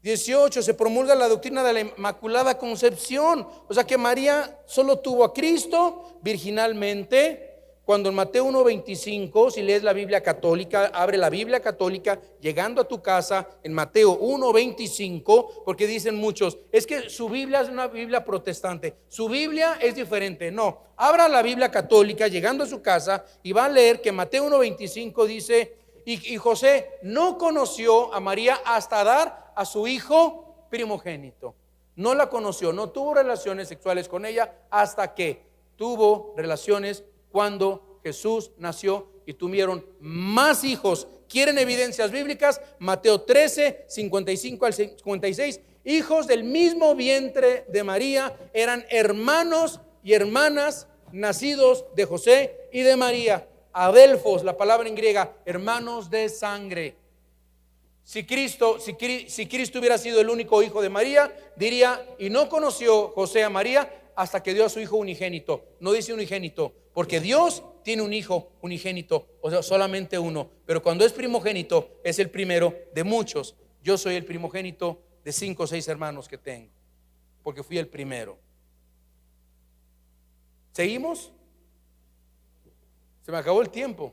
18, se promulga la doctrina de la Inmaculada Concepción. O sea que María solo tuvo a Cristo virginalmente. Cuando en Mateo 1:25, si lees la Biblia católica, abre la Biblia católica, llegando a tu casa, en Mateo 1:25, porque dicen muchos, es que su Biblia es una Biblia protestante, su Biblia es diferente. No, abra la Biblia católica, llegando a su casa, y va a leer que Mateo 1:25 dice, y José no conoció a María hasta dar a su hijo primogénito. No la conoció, no tuvo relaciones sexuales con ella hasta que tuvo relaciones cuando Jesús nació y tuvieron más hijos. ¿Quieren evidencias bíblicas? Mateo 13, 55 al 56. Hijos del mismo vientre de María, eran hermanos y hermanas nacidos de José y de María. Adelfos, la palabra en griega, hermanos de sangre. Si Cristo hubiera sido el único hijo de María, diría, y no conoció José a María hasta que dio a su hijo unigénito. No dice unigénito, porque Dios tiene un hijo unigénito, o sea, solamente uno. Pero cuando es primogénito, es el primero de muchos. Yo soy el primogénito de 5 o 6 hermanos que tengo, porque fui el primero. ¿Seguimos? Se me acabó el tiempo.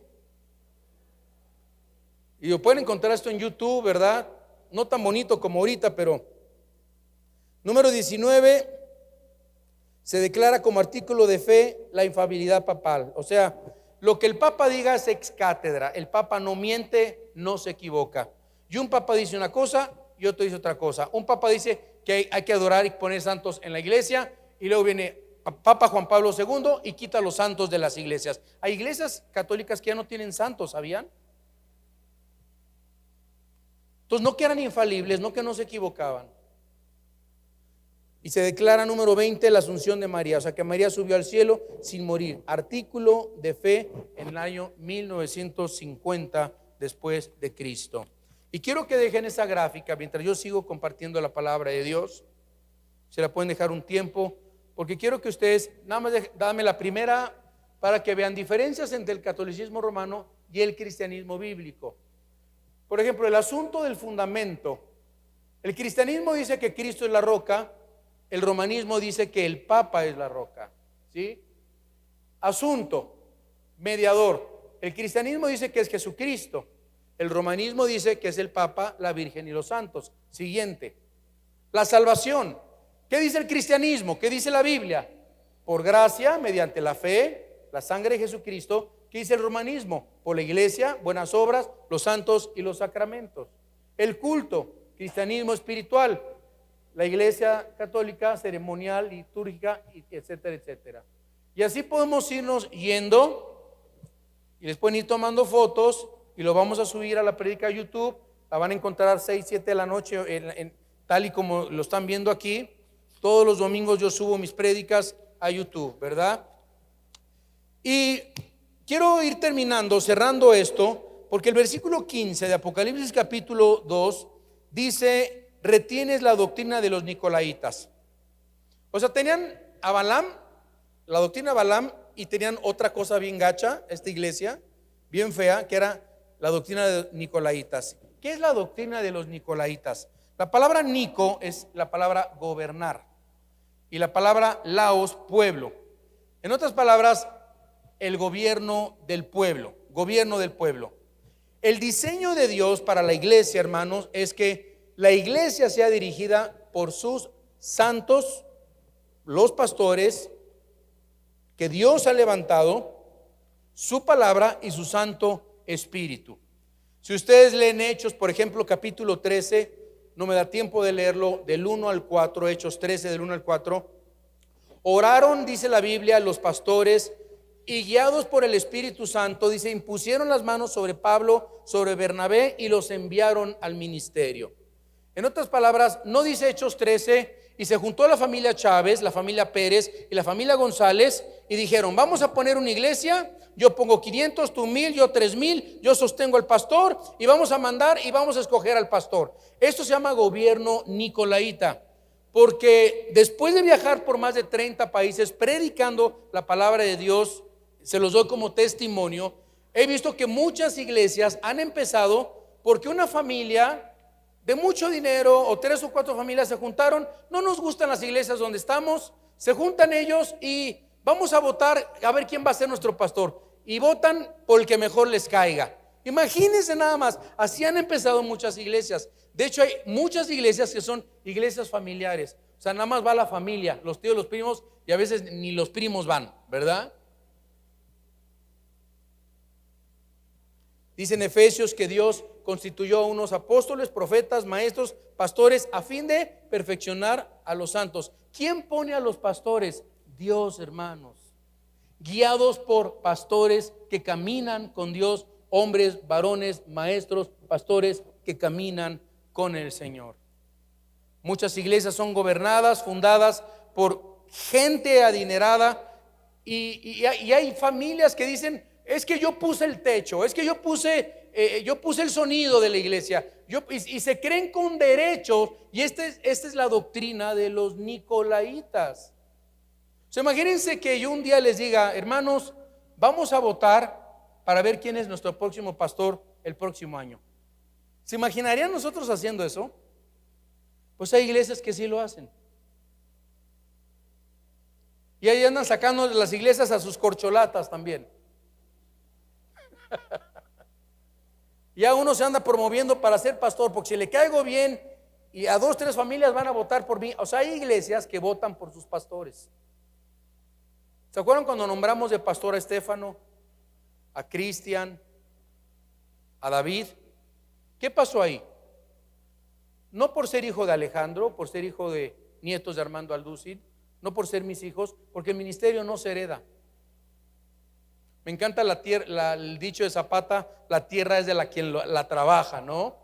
Y lo pueden encontrar esto en YouTube, ¿verdad? No tan bonito como ahorita, pero número 19, se declara como artículo de fe la infalibilidad papal. O sea, lo que el Papa diga es ex cátedra. El Papa no miente, no se equivoca. Y un Papa dice una cosa y otro dice otra cosa. Un Papa dice que hay que adorar y poner santos en la iglesia, y luego viene Papa Juan Pablo II y quita los santos de las iglesias. Hay iglesias católicas que ya no tienen santos, ¿sabían? Entonces, no que eran infalibles, no que no se equivocaban. Y se declara número 20 la asunción de María, o sea que María subió al cielo sin morir. Artículo de fe en el año 1950 después de Cristo. Y quiero que dejen esa gráfica mientras yo sigo compartiendo la palabra de Dios. Se la pueden dejar un tiempo, porque quiero que ustedes, nada más dame la primera para que vean diferencias entre el catolicismo romano y el cristianismo bíblico. Por ejemplo, el asunto del fundamento. El cristianismo dice que Cristo es la roca, el romanismo dice que el Papa es la roca, ¿sí? Asunto, mediador. El cristianismo dice que es Jesucristo, el romanismo dice que es el Papa, la Virgen y los santos. Siguiente, la salvación. ¿Qué dice el cristianismo? ¿Qué dice la Biblia? Por gracia, mediante la fe, la sangre de Jesucristo. ¿Qué dice el romanismo? Por la iglesia, buenas obras, los santos y los sacramentos. El culto, cristianismo espiritual, la iglesia católica, ceremonial, litúrgica, etcétera, etcétera. Y así podemos irnos yendo, y les pueden ir tomando fotos, y lo vamos a subir a la prédica de YouTube. La van a encontrar 6, 7 de la noche, tal y como lo están viendo aquí. Todos los domingos yo subo mis prédicas a YouTube, ¿verdad? Y quiero ir terminando, cerrando esto, porque el versículo 15 de Apocalipsis capítulo 2 dice: retienes la doctrina de los nicolaitas. O sea, tenían a Balaam, la doctrina de Balaam, y tenían otra cosa bien gacha, esta iglesia, bien fea, que era la doctrina de nicolaitas. ¿Qué es la doctrina de los nicolaitas? La palabra Nico es la palabra gobernar, y la palabra Laos, pueblo. En otras palabras, el gobierno del pueblo, gobierno del pueblo. El diseño de Dios para la iglesia, hermanos, es que la iglesia sea dirigida por sus santos, los pastores que Dios ha levantado, su palabra y su Santo Espíritu. Si ustedes leen Hechos, por ejemplo, capítulo 13, no me da tiempo de leerlo, del 1 al 4, Hechos 13 del 1 al 4. Oraron, dice la Biblia, los pastores y guiados por el Espíritu Santo, dice, impusieron las manos sobre Pablo, sobre Bernabé y los enviaron al ministerio. En otras palabras, no dice Hechos 13, y se juntó la familia Chávez, la familia Pérez y la familia González y dijeron, vamos a poner una iglesia, yo pongo 500, tú 1000, yo 3000, yo sostengo al pastor y vamos a mandar y vamos a escoger al pastor. Esto se llama gobierno nicolaíta, porque después de viajar por más de 30 países predicando la palabra de Dios, se los doy como testimonio, he visto que muchas iglesias han empezado porque una familia de mucho dinero o 3 o 4 familias se juntaron, no nos gustan las iglesias donde estamos, se juntan ellos y vamos a votar a ver quién va a ser nuestro pastor, y votan por el que mejor les caiga. Imagínense nada más, así han empezado muchas iglesias. De hecho hay muchas iglesias que son iglesias familiares, o sea, nada más va la familia, los tíos, los primos, y a veces ni los primos van, ¿verdad? Dice en Efesios que Dios constituyó a unos apóstoles, profetas, maestros, pastores, a fin de perfeccionar a los santos. ¿Quién pone a los pastores? Dios, hermanos. Guiados por pastores que caminan con Dios, hombres, varones, maestros, pastores que caminan con el Señor. Muchas iglesias son gobernadas, fundadas por gente adinerada, y hay familias que dicen, es que yo puse el techo, es que yo puse el sonido de la iglesia, y se creen con derechos, y esta es la doctrina de los nicolaitas. O sea, imagínense que yo un día les diga, hermanos, vamos a votar para ver quién es nuestro próximo pastor el próximo año. ¿Se imaginarían nosotros haciendo eso? Pues hay iglesias que sí lo hacen. Y ahí andan sacando de las iglesias a sus corcholatas también. Ya uno se anda promoviendo para ser pastor, porque si le caigo bien y a 2, 3 familias van a votar por mí. O sea, hay iglesias que votan por sus pastores. ¿Se acuerdan cuando nombramos de pastor a Estéfano, a Cristian, a David? ¿Qué pasó ahí? No por ser hijo de Alejandro, por ser hijo de nietos de Armando Alducin, no por ser mis hijos, porque el ministerio no se hereda. Me encanta el dicho de Zapata, la tierra es de la quien la trabaja, ¿no?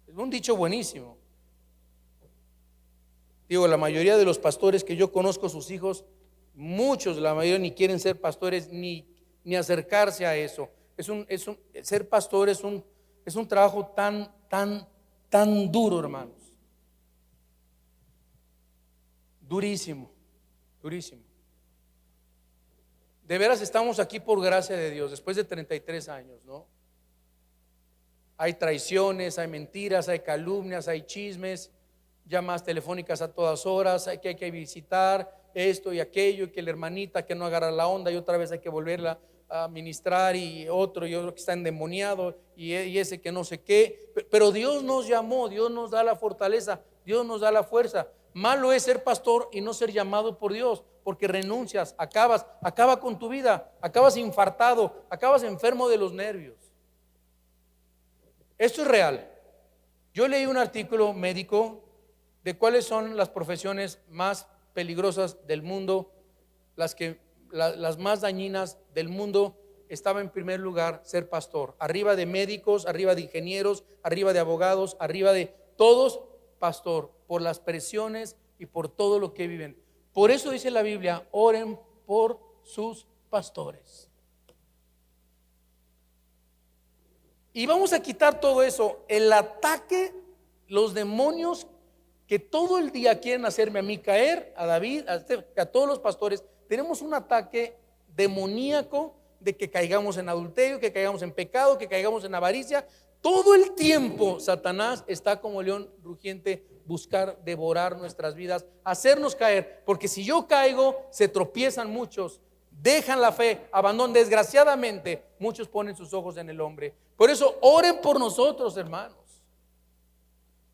Es un dicho buenísimo. Digo, la mayoría de los pastores que yo conozco, sus hijos, muchos, la mayoría ni quieren ser pastores ni acercarse a eso. Ser pastor es un trabajo tan duro, hermanos. Durísimo, durísimo. De veras estamos aquí por gracia de Dios, después de 33 años, ¿no? Hay traiciones, hay mentiras, hay calumnias, hay chismes, llamadas telefónicas a todas horas, hay que visitar esto y aquello, y que la hermanita que no agarra la onda y otra vez hay que volverla a ministrar, y otro que está endemoniado, y ese que no sé qué. Pero Dios nos llamó, Dios nos da la fortaleza, Dios nos da la fuerza. Malo es ser pastor y no ser llamado por Dios, porque renuncias, acaba con tu vida, acabas infartado, acabas enfermo de los nervios. Esto es real. Yo leí un artículo médico de cuáles son las profesiones más peligrosas del mundo, las más dañinas del mundo. Estaba en primer lugar ser pastor, arriba de médicos, arriba de ingenieros, arriba de abogados, arriba de todos, pastor, por las presiones y por todo lo que viven. Por eso dice la Biblia, oren por sus pastores. Y vamos a quitar todo eso, el ataque, los demonios que todo el día quieren hacerme a mí caer, a David, a todos los pastores. Tenemos un ataque demoníaco de que caigamos en adulterio, que caigamos en pecado, que caigamos en avaricia. Todo el tiempo Satanás está como león rugiente, buscar devorar nuestras vidas, hacernos caer, porque si yo caigo, se tropiezan muchos, dejan la fe, abandonan. Desgraciadamente muchos ponen sus ojos en el hombre. Por eso oren por nosotros, hermanos,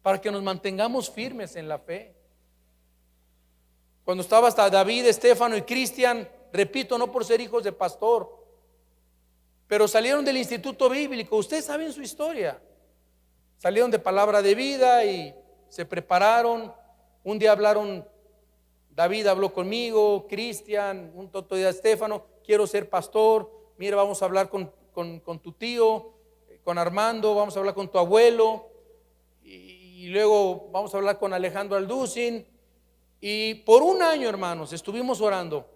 para que nos mantengamos firmes en la fe. Cuando estaba hasta David, Estéfano y Cristian, repito, no por ser hijos de pastor, pero salieron del instituto bíblico. Ustedes saben su historia. Salieron de Palabra de Vida y se prepararon. Un día hablaron David habló conmigo, Cristian, un día Estefano, quiero ser pastor. Mira, vamos a hablar con tu tío, con Armando, vamos a hablar con tu abuelo, y luego vamos a hablar con Alejandro Alducin. Y por un año, hermanos, estuvimos orando.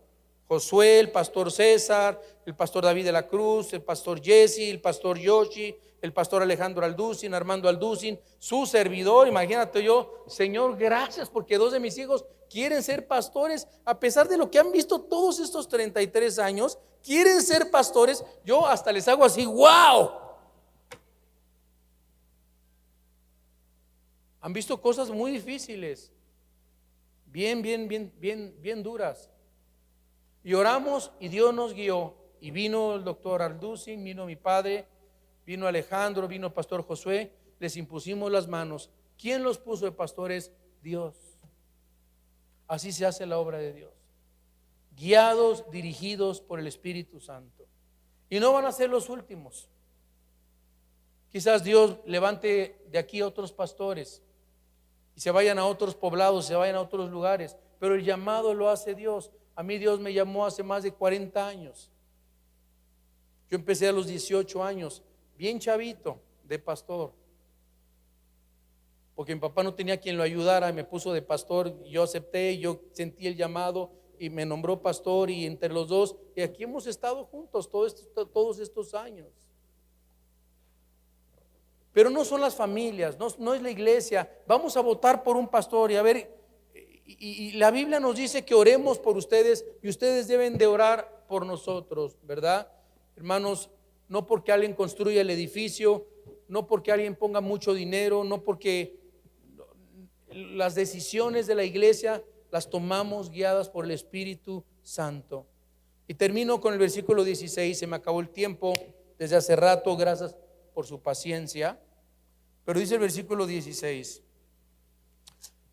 Josué, el pastor César, el pastor David de la Cruz, el pastor Jesse, el pastor Yoshi, el pastor Alejandro Alducin, Armando Alducin, su servidor. Imagínate yo, Señor, gracias porque 2 de mis hijos quieren ser pastores, a pesar de lo que han visto todos estos 33 años, quieren ser pastores. Yo hasta les hago así, wow. Han visto cosas muy difíciles, bien duras. Y oramos y Dios nos guió. Y vino el doctor Alducin, vino mi padre, vino Alejandro, vino el pastor Josué. Les impusimos las manos. ¿Quién los puso de pastores? Dios. Así se hace la obra de Dios. Guiados, dirigidos por el Espíritu Santo. Y no van a ser los últimos. Quizás Dios levante de aquí a otros pastores y se vayan a otros poblados, se vayan a otros lugares. Pero el llamado lo hace Dios. A mí Dios me llamó hace más de 40 años. Yo empecé a los 18 años, bien chavito, de pastor. Porque mi papá no tenía quien lo ayudara, me puso de pastor, yo acepté, yo sentí el llamado y me nombró pastor, y entre los dos, y aquí hemos estado juntos todos estos años. Pero no son las familias, no es la iglesia. Vamos a votar por un pastor y a ver. Y la Biblia nos dice que oremos por ustedes, y ustedes deben de orar por nosotros, ¿verdad? Hermanos, no porque alguien construya el edificio, no porque alguien ponga mucho dinero, no porque las decisiones de la iglesia las tomamos guiadas por el Espíritu Santo. Y termino con el versículo 16, se me acabó el tiempo desde hace rato, gracias por su paciencia, pero dice el versículo 16.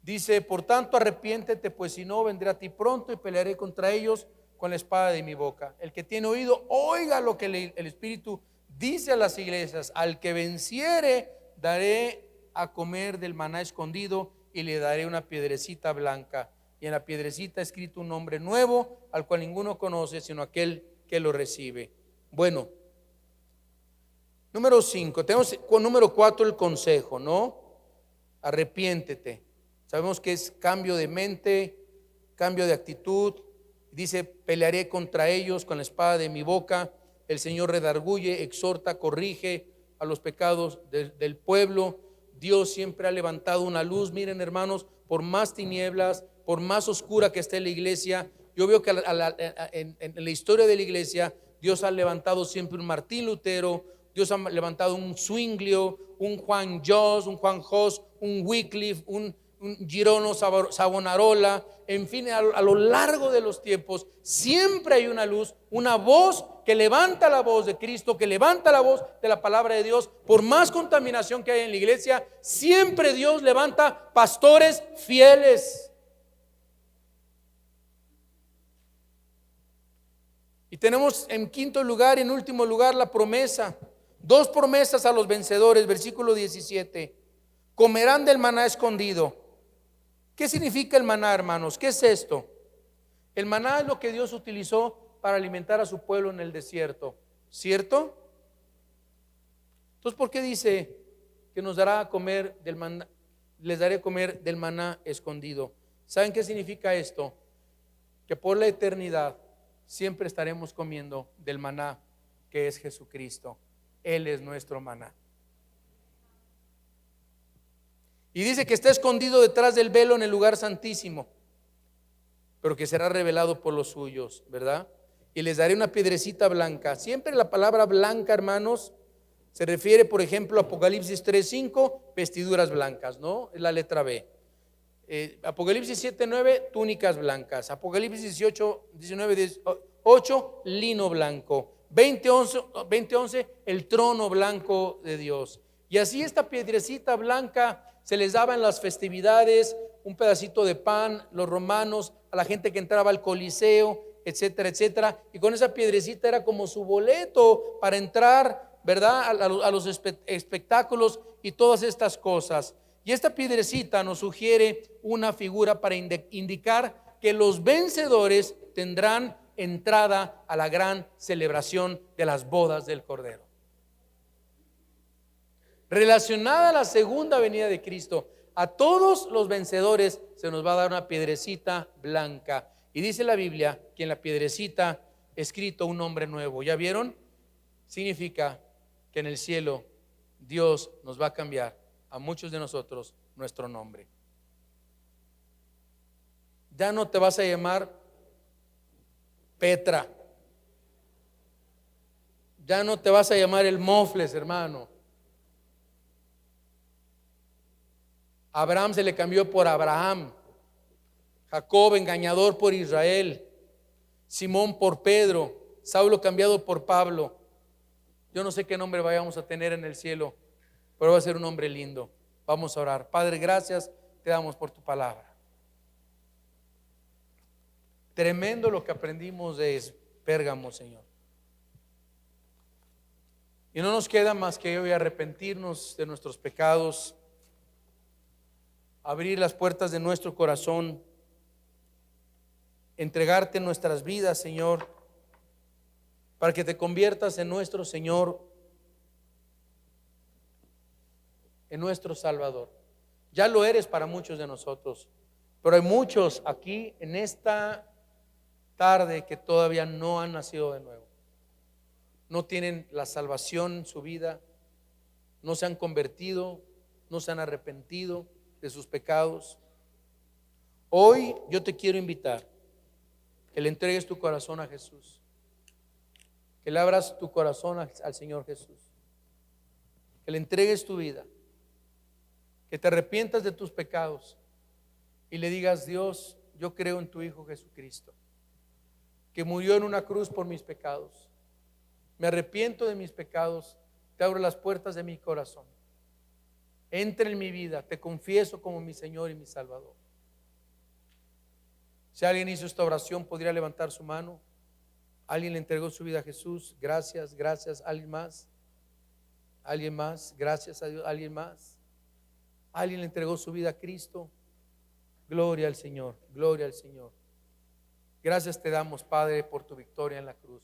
Dice: por tanto arrepiéntete, pues si no, vendré a ti pronto y pelearé contra ellos con la espada de mi boca. El que tiene oído, oiga lo que el Espíritu dice a las iglesias. Al que venciere, daré a comer del maná escondido, y le daré una piedrecita blanca, y en la piedrecita escrito un nombre nuevo, al cual ninguno conoce sino aquel que lo recibe. Bueno, número 5, tenemos con número 4 el consejo, ¿no? Arrepiéntete. Sabemos que es cambio de mente, cambio de actitud. Dice: pelearé contra ellos con la espada de mi boca. El Señor redarguye, exhorta, corrige a los pecados del pueblo. Dios siempre ha levantado una luz. Miren, hermanos, por más tinieblas, por más oscura que esté la iglesia, yo veo que en la historia de la iglesia, Dios ha levantado siempre un Martín Lutero, Dios ha levantado un Zwinglio, un Juan Jos, un Juan Hus, un Wycliffe, un Girono Savonarola. En fin, a lo largo de los tiempos siempre hay una luz, una voz que levanta la voz de Cristo, que levanta la voz de la palabra de Dios. Por más contaminación que haya en la iglesia, siempre Dios levanta pastores fieles. Y tenemos en quinto lugar y en último lugar la promesa. 2 promesas a los vencedores. Versículo 17: comerán del maná escondido. ¿Qué significa el maná, hermanos? ¿Qué es esto? El maná es lo que Dios utilizó para alimentar a su pueblo en el desierto, ¿cierto? Entonces, ¿por qué dice que nos dará a comer del maná? Les daré a comer del maná escondido. ¿Saben qué significa esto? Que por la eternidad siempre estaremos comiendo del maná, que es Jesucristo. Él es nuestro maná. Y dice que está escondido detrás del velo en el lugar santísimo, pero que será revelado por los suyos, ¿verdad? Y les daré una piedrecita blanca. Siempre la palabra blanca, hermanos, se refiere, por ejemplo, a Apocalipsis 3:5, vestiduras blancas, ¿no? Es la letra B. Apocalipsis 7:9, túnicas blancas. Apocalipsis 19:8, lino blanco. 20:11, el trono blanco de Dios. Y así esta piedrecita blanca se les daba en las festividades, un pedacito de pan, los romanos, a la gente que entraba al Coliseo, etcétera, etcétera. Y con esa piedrecita era como su boleto para entrar, ¿verdad?, a los espectáculos y todas estas cosas. Y esta piedrecita nos sugiere una figura para indicar que los vencedores tendrán entrada a la gran celebración de las bodas del Cordero. Relacionada a la segunda venida de Cristo, a todos los vencedores se nos va a dar una piedrecita blanca. Y dice la Biblia que en la piedrecita escrito un nombre nuevo. ¿Ya vieron? Significa que en el cielo Dios nos va a cambiar a muchos de nosotros nuestro nombre. Ya no te vas a llamar Petra. Ya no te vas a llamar el Mofles, hermano. Abraham se le cambió por Abraham. Jacob, engañador, por Israel. Simón por Pedro. Saulo cambiado por Pablo. Yo no sé qué nombre vayamos a tener en el cielo, pero va a ser un nombre lindo. Vamos a orar. Padre, gracias te damos por tu palabra. Tremendo lo que aprendimos de Pérgamo, Señor. Y no nos queda más que hoy arrepentirnos de nuestros pecados, abrir las puertas de nuestro corazón, entregarte nuestras vidas, Señor, para que te conviertas en nuestro Señor, en nuestro Salvador. Ya lo eres para muchos de nosotros, pero hay muchos aquí en esta tarde que todavía no han nacido de nuevo. No tienen la salvación en su vida, no se han convertido, no se han arrepentido de sus pecados. Hoy yo te quiero invitar que le entregues tu corazón a Jesús, que le abras tu corazón al Señor Jesús, que le entregues tu vida, que te arrepientas de tus pecados y le digas: Dios, yo creo en tu Hijo Jesucristo, que murió en una cruz por mis pecados. Me arrepiento de mis pecados, te abro las puertas de mi corazón. Entra en mi vida, te confieso como mi Señor y mi Salvador. Si alguien hizo esta oración, podría levantar su mano. Alguien le entregó su vida a Jesús. Gracias, gracias. ¿Alguien más? ¿Alguien más? Gracias a Dios. ¿Alguien más? ¿Alguien le entregó su vida a Cristo? Gloria al Señor, gloria al Señor. Gracias te damos, Padre, por tu victoria en la cruz.